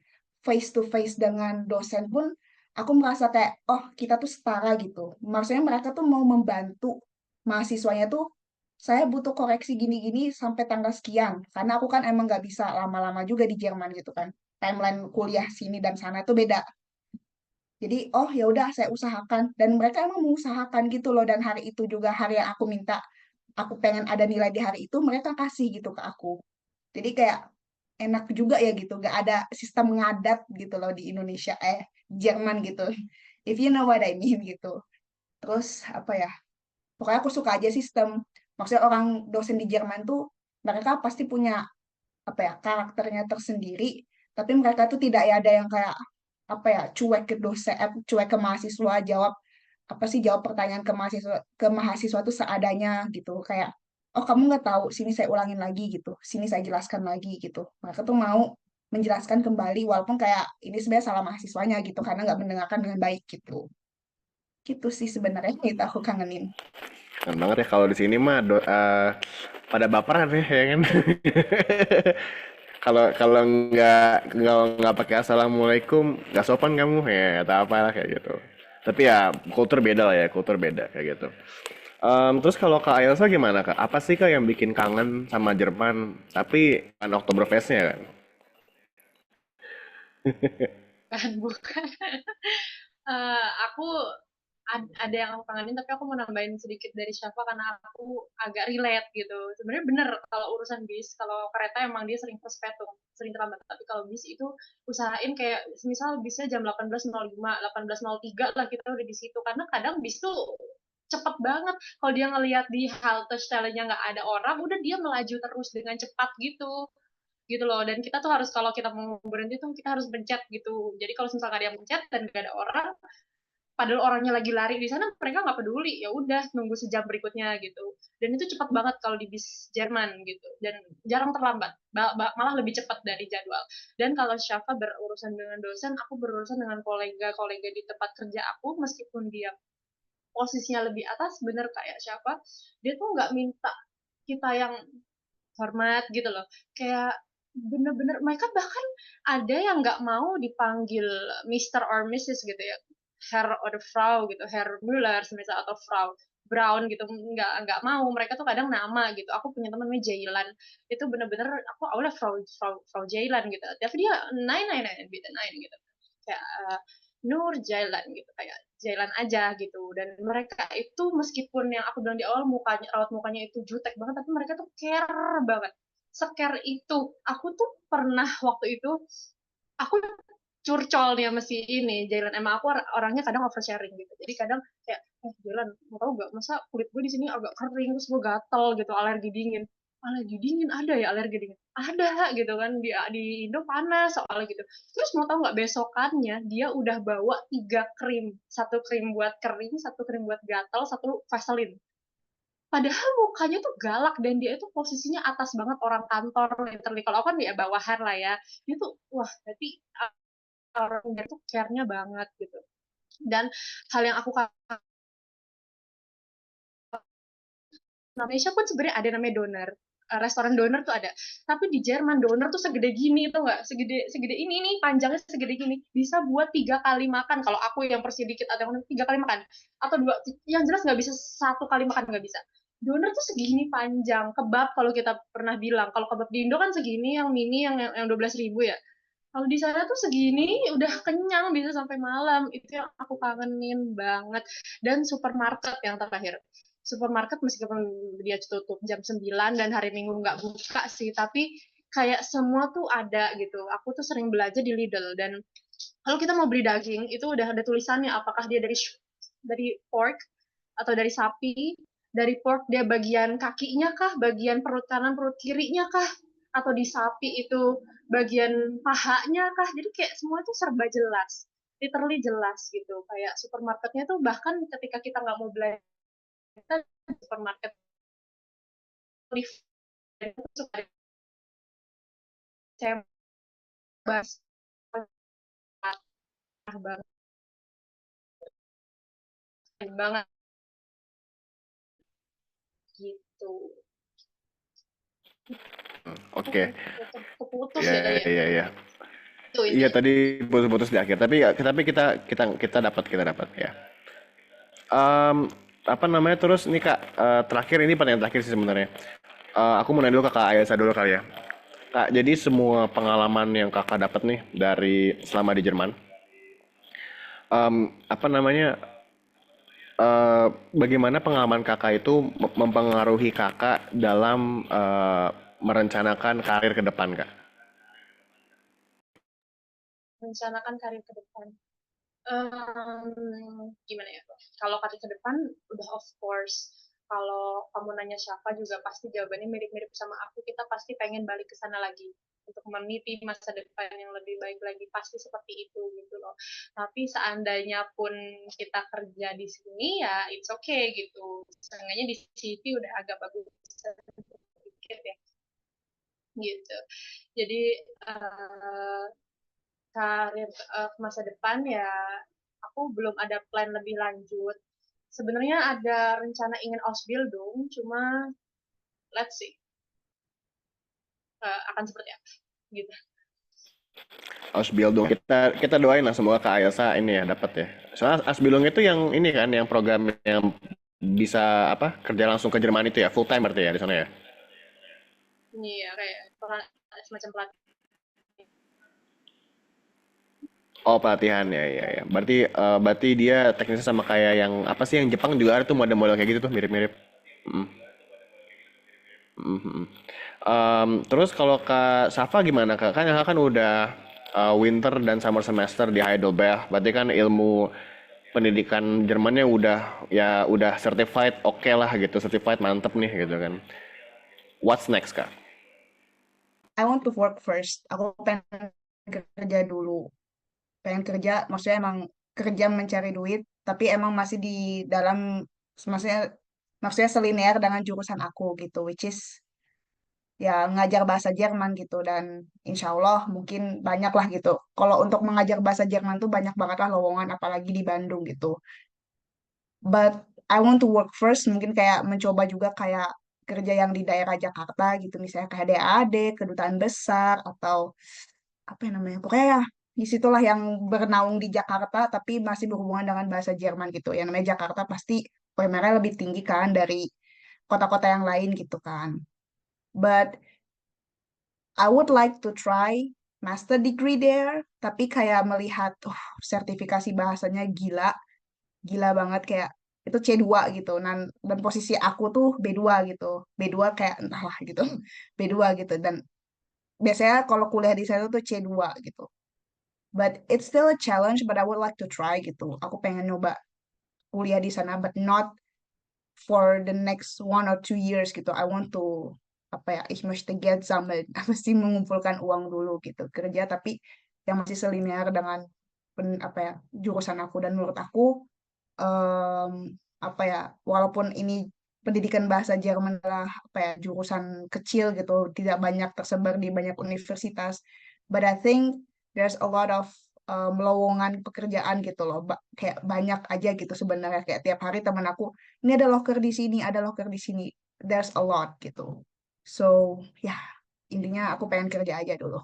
face to face dengan dosen pun aku merasa kayak oh kita tuh setara gitu, maksudnya mereka tuh mau membantu mahasiswanya tuh, saya butuh koreksi gini-gini sampai tanggal sekian karena aku kan emang nggak bisa lama-lama juga di Jerman gitu kan, timeline kuliah sini dan sana itu beda. Jadi, oh ya udah saya usahakan, dan mereka emang mengusahakan gitu loh, dan hari itu juga hari yang aku minta, aku pengen ada nilai di hari itu, mereka kasih gitu ke aku. Jadi kayak enak juga ya gitu, gak ada sistem ngadat gitu loh di Indonesia, Jerman gitu. If you know what I mean gitu. Terus apa ya? Pokoknya aku suka aja sistem. Maksudnya orang dosen di Jerman tuh mereka pasti punya apa ya, karakternya tersendiri, tapi mereka tuh tidak ya ada yang kayak apa ya, cuek ke dosen, cuek ke mahasiswa, jawab apa sih, jawab pertanyaan ke mahasiswa tuh seadanya gitu, kayak oh kamu nggak tahu, sini saya ulangin lagi gitu, sini saya jelaskan lagi gitu. Mereka tuh mau menjelaskan kembali walaupun kayak ini sebenarnya salah mahasiswanya gitu karena nggak mendengarkan dengan baik gitu. Gitu sih sebenarnya yang itu aku kangenin. Keren banget ya kalau di sini mah pada baperan ya kan. Kalau kalau nggak pakai assalamualaikum nggak sopan kamu ya atau apalah kayak gitu. Tapi ya kultur beda lah ya, kultur beda kayak gitu. Terus kalau Kak Ailsa gimana Kak? Apa sih Kak yang bikin kangen sama Jerman? Tapi kan Oktoberfestnya kan? Kan bukan. Aku ada yang aku kangenin, tapi aku mau nambahin sedikit dari Syafa karena aku agak relate gitu. Sebenarnya bener kalau urusan bis, kalau kereta emang dia sering perspetung, sering terlambat. Tapi kalau bis itu usahain kayak misal bisnya jam 18.05, 18.03 lah kita udah di situ. Karena kadang bis tuh cepet banget. Kalau dia ngelihat di halte stasiunnya nggak ada orang, udah dia melaju terus dengan cepat gitu loh. Dan kita tuh harus kalau kita mau berhenti tuh kita harus pencet gitu. Jadi kalau misalnya nggak ada yang pencet dan nggak ada orang, padahal orangnya lagi lari di sana, mereka nggak peduli, ya udah nunggu sejam berikutnya gitu. Dan itu cepat banget kalau di bis Jerman gitu, dan jarang terlambat, malah lebih cepat dari jadwal. Dan kalau Syafa berurusan dengan dosen, aku berurusan dengan kolega-kolega di tempat kerja aku, meskipun dia posisinya lebih atas, bener kayak Syafa, dia tuh nggak minta kita yang hormat gitu loh, kayak bener-bener mereka bahkan ada yang nggak mau dipanggil Mister or Mrs gitu ya, Herr or Frau gitu, Herr Müller misal atau Frau Brown gitu, nggak mau. Mereka tuh kadang nama gitu. Aku punya teman namanya Jailan, itu bener-bener aku awalnya Frau Jailan gitu, tapi dia nine bitte nine gitu, kayak Nur Jailan gitu, kayak Jailan aja gitu. Dan mereka itu meskipun yang aku bilang di awal mukanya, raut mukanya itu jutek banget, tapi mereka tuh care banget, secare itu. Aku tuh pernah waktu itu aku curcol nih sama si ini Jailan, emang aku orangnya kadang oversharing gitu, jadi kadang kayak Jailan mau tau gak, masa kulit gue di sini agak kering terus gue gatel gitu, alergi dingin ada ya, alergi dingin ada gitu kan, di Indo panas soalnya gitu. Terus mau tau nggak, besokannya dia udah bawa 3 krim, satu krim buat kering, satu krim buat gatal, satu Vaseline. Padahal mukanya tuh galak dan dia itu posisinya atas banget, orang kantor literally. Kalau aku kan ya bawahan lah ya, dia tuh wah berarti orang dia tuh care-nya banget gitu. Dan hal yang aku kangen, Indonesia pun sebenarnya ada namanya doner. Restoran doner tuh ada. Tapi di Jerman doner tuh segede gini tuh nggak? Segede segede ini nih, panjangnya segede gini. Bisa buat 3 kali makan. Kalau aku yang porsi dikit atau yang 3 kali makan, atau dua, yang jelas nggak bisa 1 kali makan, nggak bisa. Doner tuh segini panjang. Kebab kalau kita pernah bilang, kalau kebab di Indo kan segini, yang mini yang 12.000 ya. Kalau di sana tuh segini udah kenyang, bisa sampai malam. Itu yang aku kangenin banget. Dan supermarket yang terakhir. Supermarket meskipun dia tutup jam 9 dan hari Minggu nggak buka sih, tapi kayak semua tuh ada gitu. Aku tuh sering belanja di Lidl, dan kalau kita mau beli daging itu udah ada tulisannya apakah dia dari pork atau dari sapi. Dari pork dia bagian kakinya kah, bagian perut kanan perut kirinya kah, atau di sapi itu bagian pahanya kah. Jadi kayak semua itu serba jelas, literally jelas gitu. Kayak supermarketnya tuh bahkan ketika kita nggak mau belanja di supermarket lift itu suka saya bahas banget banget gitu. Oke. Keputus Iya, ya tadi ya, iya, iya. itu Iya intinya. tadi putus-putus di akhir, tapi kita dapat ya. Em, apa namanya terus ini Kak, terakhir ini pertanyaan terakhir sih sebenarnya. Aku mau nanya dulu ke Kak Ayasa dulu kali ya. Kak, jadi semua pengalaman yang Kakak dapat nih dari selama di Jerman, apa namanya, bagaimana pengalaman Kakak itu mempengaruhi Kakak dalam merencanakan karir ke depan, Kak? Rencanakan karir ke depan. Gimana ya? Kalau karir ke depan, udah of course. Kalau kamu nanya siapa juga pasti jawabannya mirip-mirip sama aku. Kita pasti pengen balik ke sana lagi untuk meniti masa depan yang lebih baik lagi. Pasti seperti itu gitu loh. Tapi seandainya pun kita kerja di sini ya it's okay gitu. Seenggaknya di CV udah agak bagus bisa berpikir ya gitu. Jadi karir masa depan ya aku belum ada plan lebih lanjut. Sebenarnya ada rencana ingin Ausbildung, cuma let's see akan seperti apa gitu. Ausbildung kita doain lah semoga Kak Ailsa ini ya dapat ya. Soalnya Ausbildung itu yang ini kan yang program yang bisa apa kerja langsung ke Jerman itu ya full time berarti ya di sana ya. Ini ya kayak semacam pelatihan. Oh pelatihan ya ya ya. Berarti dia teknisnya sama kayak yang apa sih yang Jepang juga ada tuh model-model kayak gitu tuh mirip-mirip. Mm, mm. Terus kalau Kak Safa gimana Kak? Kan Kakak kan udah winter dan summer semester di Heidelberg. Berarti kan ilmu pendidikan Jermannya udah certified oke lah gitu, certified mantep nih gitu kan. What's next Kak? I want to work first. Aku pengen kerja dulu. Pengen kerja, maksudnya emang kerja mencari duit, tapi emang masih di dalam, maksudnya maksudnya selinear dengan jurusan aku gitu, which is ya ngajar bahasa Jerman gitu dan insya Allah mungkin banyak lah gitu. Kalau untuk mengajar bahasa Jerman tuh banyak banget lah lowongan, apalagi di Bandung gitu. But I want to work first, mungkin kayak mencoba juga kayak kerja yang di daerah Jakarta gitu, misalnya kayak DAAD, kedutaan besar, atau apa yang namanya, pokoknya ya disitulah yang bernaung di Jakarta tapi masih berhubungan dengan bahasa Jerman gitu. Yang namanya Jakarta pasti UMR-nya lebih tinggi kan dari kota-kota yang lain gitu kan. But I would like to try master degree there, tapi kayak melihat, sertifikasi bahasanya gila, gila banget kayak itu C2 gitu. Dan posisi aku tuh B2 gitu. B2 kayak entahlah gitu. B2 gitu. Dan biasanya kalau kuliah di sana tuh C2 gitu. But it's still a challenge, but I would like to try gitu. Aku pengen nyoba kuliah di sana, but not for the next 1 or 2 years gitu. I want to apa ya, ich möchte Geld sammeln, mesti mengumpulkan uang dulu gitu, kerja tapi yang masih selinear dengan apa ya jurusan aku. Dan menurut aku apa ya, walaupun ini pendidikan bahasa Jerman adalah apa ya jurusan kecil gitu, tidak banyak tersebar di banyak universitas, but I think there's a lot of lowongan pekerjaan gitu loh. Kayak banyak aja gitu sebenarnya, kayak tiap hari teman aku ini ada loker di sini, ada loker di sini, there's a lot gitu. So ya, intinya aku pengen kerja aja dulu.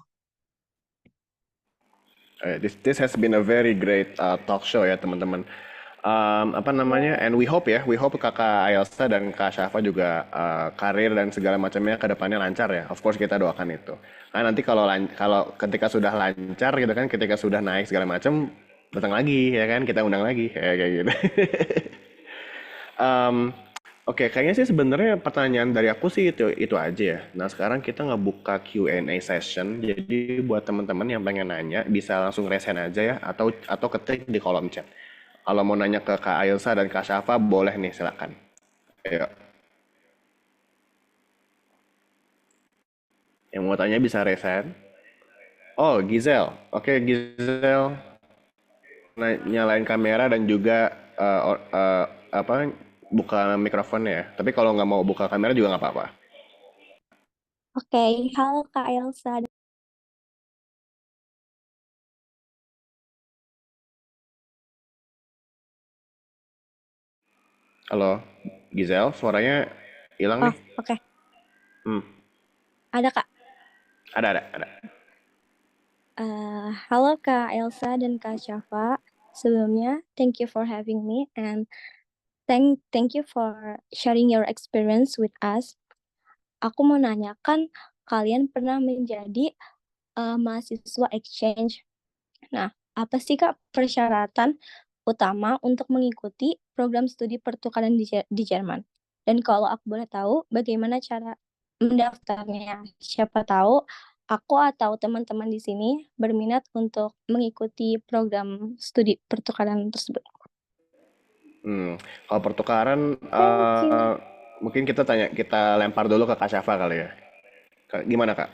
This has been a very great talk show ya teman-teman. Apa namanya? And we hope kakak Ailsa dan kak Syafa juga karir dan segala macamnya ke depannya lancar ya. Of course kita doakan itu. Nah nanti kalau ketika sudah lancar gitu kan, ketika sudah naik segala macam, datang lagi ya kan, kita undang lagi kayak gitu. Em, Oke, kayaknya sih sebenarnya pertanyaan dari aku sih itu aja ya. Nah, sekarang kita ngebuka Q&A session. Jadi buat teman-teman yang pengen nanya bisa langsung resen aja ya atau ketik di kolom chat. Kalau mau nanya ke Kak Ailsa dan Kak Syafa boleh nih silakan. Ayo, yang mau tanya bisa resen. Oh, Gizel. Oke, Gizel nyalain kamera dan juga apa buka mikrofonnya ya. Tapi kalau nggak mau buka kamera juga nggak apa-apa. Oke, halo Kak Elsa. Halo, Gizel, suaranya hilang Oh, nih. oke. Hmm, Ada Kak. ada. Halo Kak Elsa dan Kak Syafa. Sebelumnya, thank you for having me and thank you for sharing your experience with us. Aku mau nanyakan, kalian pernah menjadi mahasiswa exchange. Nah, apa sih Kak persyaratan utama untuk mengikuti program studi pertukaran di Jerman? Dan kalau aku boleh tahu, bagaimana cara mendaftarnya? Siapa tahu aku atau teman-teman di sini berminat untuk mengikuti program studi pertukaran tersebut. Hmm, kalau pertukaran Thank you. mungkin kita lempar dulu ke Kak Syafa kali ya. Gimana Kak?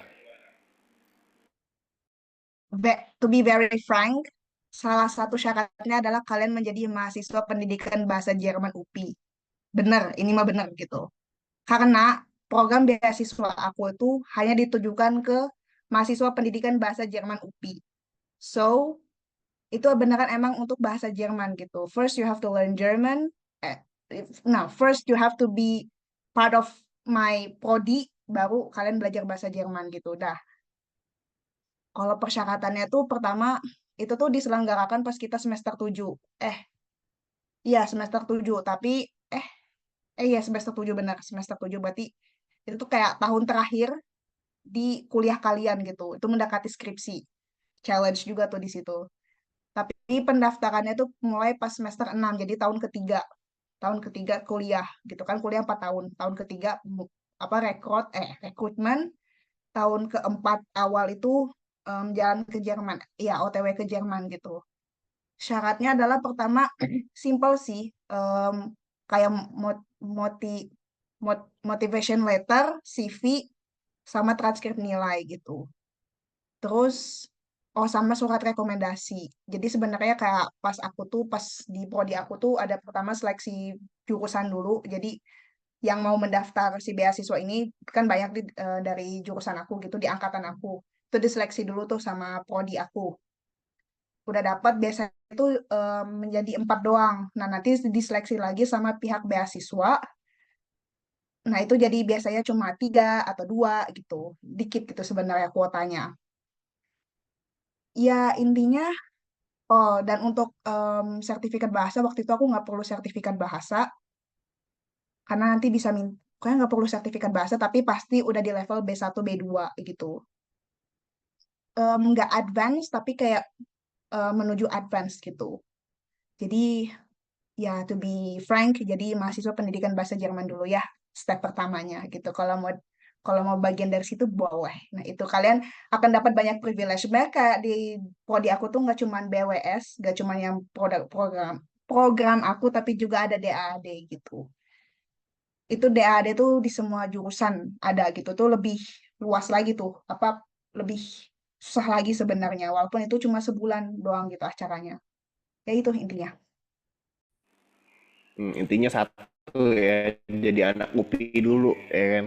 To be very frank, salah satu syaratnya adalah kalian menjadi mahasiswa pendidikan bahasa Jerman UPI. Bener, ini mah bener gitu. Karena program beasiswa aku itu hanya ditujukan ke mahasiswa pendidikan bahasa Jerman UPI. So, itu beneran emang untuk bahasa Jerman gitu. First you have to learn German. Eh, first you have to be part of my prodi, baru kalian belajar bahasa Jerman gitu. Dah. Kalau persyaratannya tuh pertama itu tuh diselenggarakan pas kita semester 7. Iya semester 7, tapi eh iya semester 7 benar, semester 7 berarti itu tuh kayak tahun terakhir di kuliah kalian gitu. Itu mendekati skripsi. Challenge juga tuh di situ. Tapi pendaftarannya tuh mulai pas semester 6, jadi tahun ketiga kuliah gitu kan, kuliah 4 tahun. Tahun ketiga apa rekrutmen, tahun keempat awal itu jalan ke Jerman. Iya, OTW ke Jerman gitu. Syaratnya adalah pertama simple sih, kayak moti, motivation letter, CV, sama transkrip nilai gitu. Terus, oh sama surat rekomendasi. Jadi sebenarnya kayak pas di prodi aku tuh ada pertama seleksi jurusan dulu. Jadi yang mau mendaftar si beasiswa ini kan banyak dari jurusan aku gitu, di angkatan aku. Itu diseleksi dulu tuh sama prodi aku. Udah dapat biasanya itu menjadi 4 doang. Nah nanti diseleksi lagi sama pihak beasiswa. Nah itu jadi biasanya cuma 3 atau 2 gitu. Dikit gitu sebenarnya kuotanya. Ya intinya, oh dan untuk sertifikat bahasa, waktu itu aku nggak perlu sertifikat bahasa, karena nanti bisa pokoknya nggak perlu sertifikat bahasa, tapi pasti udah di level B1, B2 gitu. Nggak advance, tapi kayak menuju advance gitu. Jadi ya to be frank, jadi mahasiswa pendidikan bahasa Jerman dulu ya, step pertamanya gitu. Kalau mau bagian dari situ boleh. Nah itu kalian akan dapat banyak privilege. Sebenarnya kayak di prodi aku tuh nggak cuma BWS, nggak cuma yang program program aku, tapi juga ada DAAD gitu. Itu DAAD tuh di semua jurusan ada gitu, tuh lebih luas lagi tuh, apa lebih susah lagi sebenarnya, walaupun itu cuma sebulan doang gitu acaranya. Ya itu intinya. Intinya satu ya, jadi anak UPI dulu, ya kan?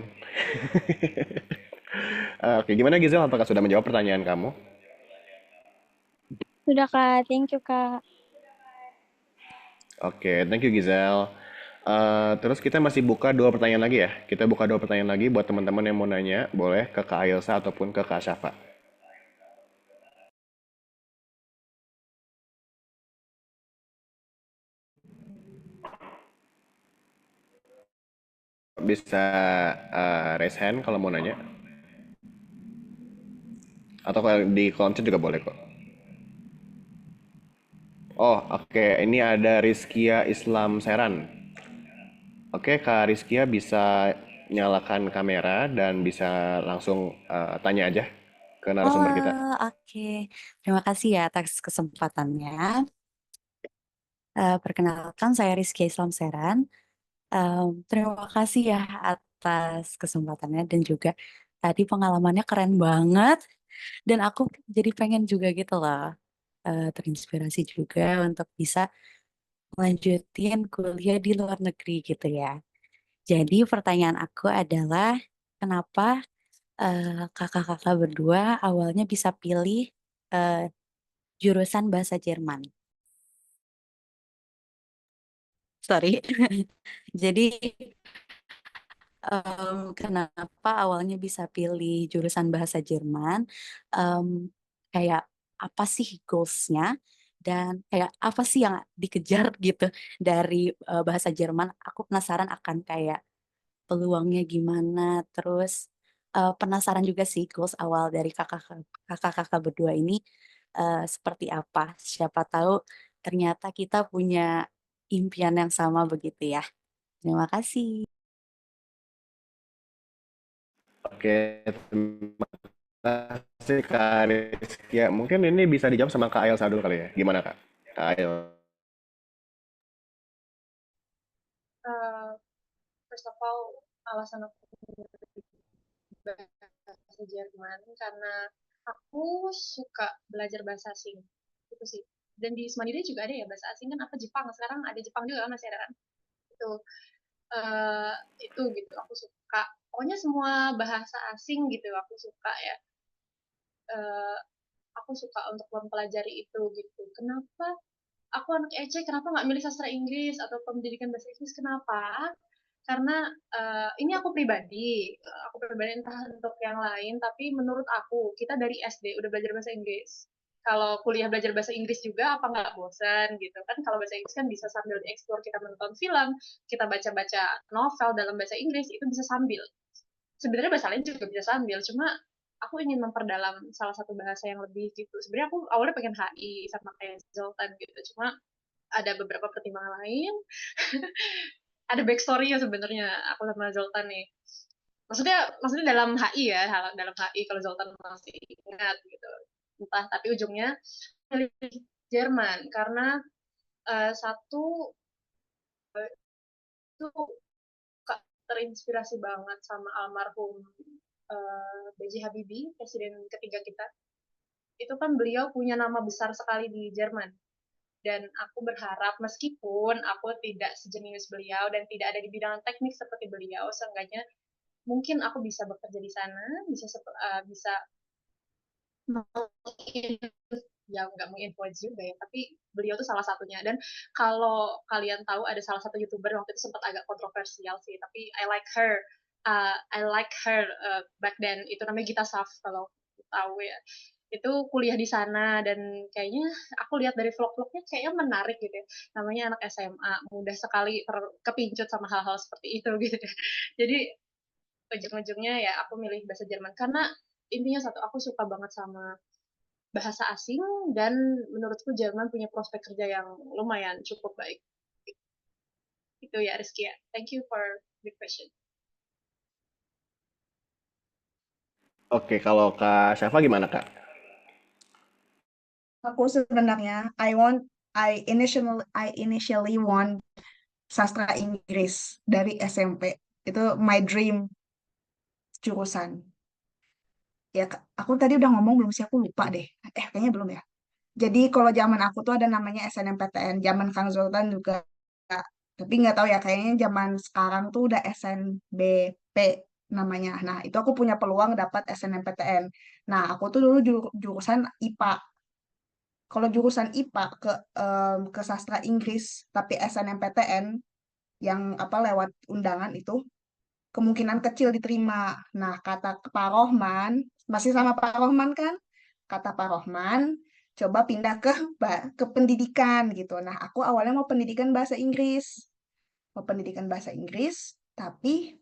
Oke, gimana Gizel? Apakah sudah menjawab pertanyaan kamu? Sudah Kak, thank you Kak. Oke, thank you Gizel. Terus kita masih buka 2 pertanyaan lagi ya. Kita buka 2 pertanyaan lagi buat teman-teman yang mau nanya, boleh ke Kak Ailsa ataupun ke Kak Syafa. Bisa raise hand kalau mau nanya. Atau kalau di kolom chat juga boleh kok. Oh, oke. Ini ada Rizkia Islam Seran. Oke, Kak Rizkia bisa nyalakan kamera dan bisa langsung tanya aja ke narasumber kita. Oh, oke. Terima kasih ya atas kesempatannya. Perkenalkan, saya Rizky Islam Seran. Terima kasih ya atas kesempatannya dan juga tadi pengalamannya keren banget. Dan aku jadi pengen juga gitu loh, terinspirasi juga untuk bisa melanjutin kuliah di luar negeri gitu ya. Jadi pertanyaan aku adalah, kenapa kakak-kakak berdua awalnya bisa pilih eh, jurusan bahasa Jerman? Sorry. Jadi kenapa awalnya bisa pilih jurusan bahasa Jerman? Em, Kayak apa sih goals-nya? Dan kayak apa sih yang dikejar gitu dari bahasa Jerman? Aku penasaran akan kayak peluangnya gimana. Terus penasaran juga sih goals awal dari kakak-kakak berdua ini seperti apa. Siapa tahu ternyata kita punya impian yang sama begitu ya. Terima kasih. Oke, terima kasih Kak Rizkia. Mungkin ini bisa dijawab sama Kak Ailsa dulu kali ya. Gimana Kak? Kak Ail. Uh, First of all, alasan aku bahasa Jerman karena aku suka belajar bahasa asing. Itu sih. Dan di Semandiri juga ada ya bahasa asing kan, apa Jepang. Sekarang ada Jepang juga kan, masih ada kan. Itu itu gitu aku suka. pokoknya semua bahasa asing gitu aku suka ya. Eh, aku suka untuk mempelajari itu gitu. Kenapa aku anak EC, kenapa nggak milih sastra Inggris atau pendidikan bahasa Inggris? Kenapa? Karena ini aku pribadi entah untuk yang lain, tapi menurut aku kita dari SD udah belajar bahasa Inggris. Kalau kuliah belajar bahasa Inggris juga apa nggak bosan gitu kan? Kalau bahasa Inggris kan bisa sambil dieksplor, kita menonton film, kita baca-baca novel dalam bahasa Inggris itu bisa sambil. Sebenarnya bahasa lain juga bisa sambil, cuma aku ingin memperdalam salah satu bahasa yang lebih gitu. Sebenarnya aku awalnya pengen HI sama kayak Zoltan gitu, cuma ada beberapa pertimbangan lain. Ada backstory ya sebenarnya aku sama Zoltan nih. Maksudnya dalam HI ya, dalam HI kalau Zoltan masih ingat gitu. Entah, tapi ujungnya pilih Jerman karena satu itu terinspirasi banget sama almarhum B.J. Habibie, presiden ketiga kita. Itu kan beliau punya nama besar sekali di Jerman. Dan aku berharap meskipun aku tidak sejenius beliau dan tidak ada di bidang teknik seperti beliau, seenggaknya mungkin aku bisa bekerja di sana, bisa ya nggak menginfluence juga ya, tapi beliau tuh salah satunya. Dan kalau kalian tahu ada salah satu youtuber waktu itu sempat agak kontroversial sih, tapi I like her back then, itu namanya Gita Saf kalau tahu ya. Itu kuliah di sana dan kayaknya aku lihat dari vlog-vlognya kayaknya menarik gitu ya. Namanya anak SMA, mudah sekali kepincut sama hal-hal seperti itu gitu. Jadi ujung-ujungnya ya aku milih bahasa Jerman karena intinya satu, aku suka banget sama bahasa asing dan menurutku Jerman punya prospek kerja yang lumayan cukup baik. Itu ya Rizky ya. Thank you for the question. Oke, kalau Kak Syafa gimana Kak? Aku sebenarnya I initially want sastra Inggris dari SMP. Itu my dream jurusan. Ya, aku tadi udah ngomong belum sih? Aku lupa deh. Kayaknya belum ya. Jadi kalau zaman aku tuh ada namanya SNMPTN, zaman Kang Zoltan juga. Tapi nggak tahu ya, kayaknya zaman sekarang tuh udah SNBP namanya. Nah, itu aku punya peluang dapat SNMPTN. Nah, aku tuh dulu jurusan IPA. Kalau jurusan IPA ke sastra Inggris, tapi SNMPTN yang apa lewat undangan itu kemungkinan kecil diterima. Nah, kata Pak Rohman, masih sama Pak Rohman kan? Kata Pak Rohman, coba pindah ke pendidikan gitu. Nah, aku awalnya mau pendidikan bahasa Inggris. Mau pendidikan bahasa Inggris, tapi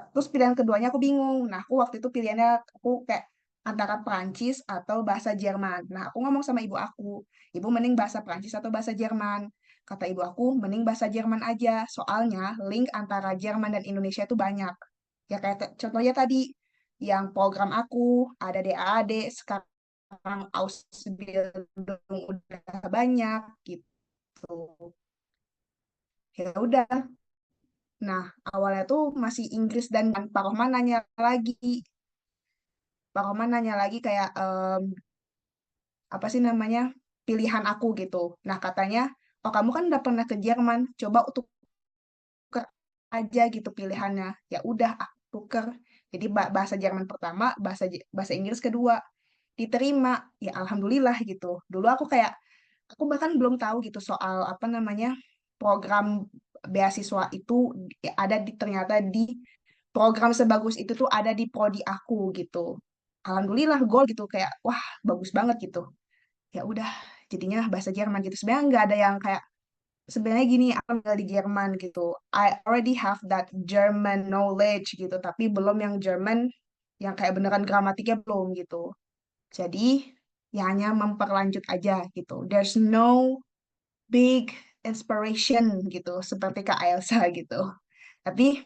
terus pilihan keduanya aku bingung. Nah, aku waktu itu pilihannya aku kayak antara Perancis atau bahasa Jerman. Nah, aku ngomong sama ibu aku, ibu mending bahasa Perancis atau bahasa Jerman. Kata ibu aku, mending bahasa Jerman aja. Soalnya link antara Jerman dan Indonesia itu banyak. Ya kayak contohnya tadi, yang program aku ada DAAD, sekarang Ausbildung udah banyak gitu. Ya udah. Nah, awalnya tuh masih Inggris dan Pak Rohman nanya lagi. Pak Rohman nanya lagi kayak apa sih namanya pilihan aku gitu. Nah, katanya, oh kamu kan udah pernah ke Jerman, coba untuk tuker aja gitu pilihannya. Ya udah, aku tuker. Jadi bahasa Jerman pertama, bahasa Inggris kedua. Diterima, ya alhamdulillah gitu. Dulu aku bahkan belum tahu gitu soal apa namanya program beasiswa itu ada ternyata di program sebagus itu tuh ada di prodi aku gitu. Alhamdulillah gol gitu kayak wah bagus banget gitu. Ya udah jadinya bahasa Jerman gitu. Sebenarnya nggak ada yang kayak sebenarnya gini aku tinggal di Jerman gitu. I already have that German knowledge gitu, tapi belum yang German yang kayak beneran gramatiknya belum gitu. Jadi ya hanya memperlanjut aja gitu. There's no big inspiration gitu seperti Kak Elsa gitu. Tapi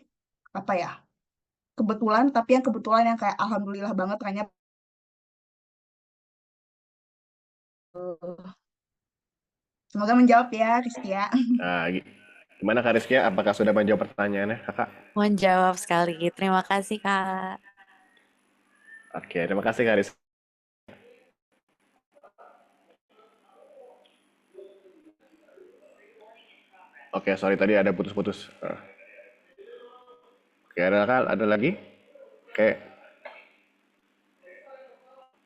apa ya? Kebetulan tapi yang kebetulan yang kayak alhamdulillah banget kayaknya semoga menjawab ya Rizky ya. Nah, gimana Kak Rizky? Apakah sudah menjawab pertanyaannya Kakak? Mohon jawab sekali. Terima kasih, Kak. Oke, terima kasih Kak Rizky. Oke, sorry tadi ada putus-putus. Oke, Oke, ada lagi? Kayak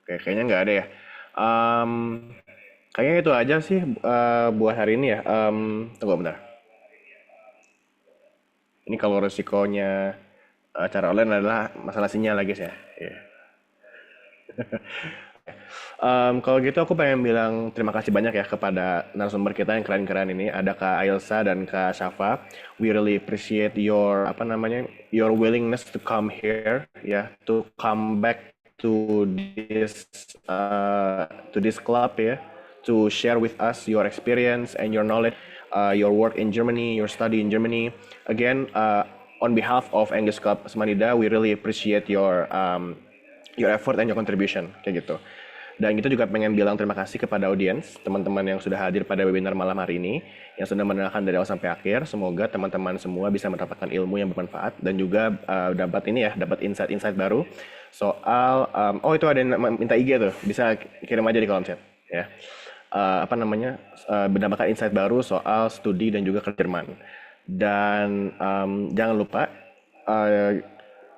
kayaknya nggak ada ya. Em, Kayaknya itu aja sih buat hari ini ya. Tunggu bentar. Ini kalau resikonya cara online adalah masalah sinyal lagi ya. Iya. Kalau gitu aku pengen bilang terima kasih banyak ya kepada narasumber kita yang keren-keren ini. Ada Kak Ailsa dan Kak Syafa. We really appreciate your your willingness to come here ya, to come back to this club ya, to share with us your experience and your knowledge, your work in Germany, your study in Germany. Again, on behalf of English Club Semanida, we really appreciate your effort and your contribution kayak gitu. Dan kita juga pengen bilang terima kasih kepada audiens, teman-teman yang sudah hadir pada webinar malam hari ini, yang sudah mendengarkan dari awal sampai akhir. Semoga teman-teman semua bisa mendapatkan ilmu yang bermanfaat dan juga dapat insight-insight baru soal itu ada yang minta IG tuh, bisa kirim aja di kolom chat ya. Mendapatkan insight baru soal studi dan juga kerja Jerman. Dan jangan lupa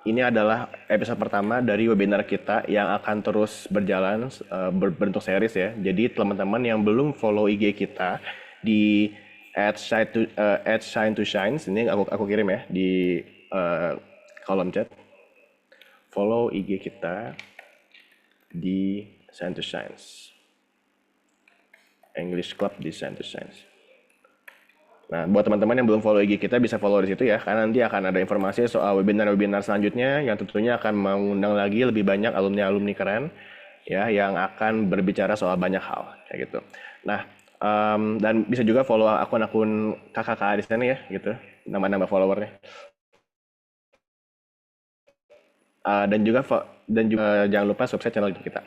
ini adalah episode pertama dari webinar kita yang akan terus berjalan berbentuk series ya. Jadi teman-teman yang belum follow IG kita di @shine2shines ini aku kirim ya di kolom chat. Follow IG kita di Shine to Shines. English Club di Shine to Shines. Nah, buat teman-teman yang belum follow IG kita bisa follow di situ ya, karena nanti akan ada informasi soal webinar-webinar selanjutnya yang tentunya akan mengundang lagi lebih banyak alumni-alumni keren ya yang akan berbicara soal banyak hal kayak gitu. Nah, dan bisa juga follow akun-akun kakak-kakak di sana ya gitu, nambah-nambah followernya. Dan juga jangan lupa subscribe channel YouTube kita.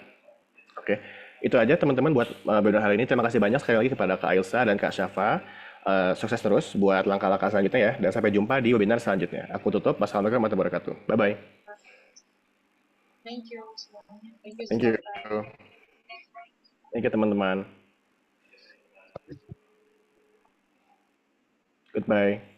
Oke, itu aja teman-teman buat webinar hari ini. Terima kasih banyak sekali lagi kepada Kak Ailsa dan Kak Syafa. Sukses terus buat langkah-langkah selanjutnya ya. Dan sampai jumpa di webinar selanjutnya. Aku tutup. Wassalamualaikum warahmatullahi wabarakatuh. Bye-bye. Thank you semuanya. Thank you Thank you. semua. Thank you teman-teman. Goodbye.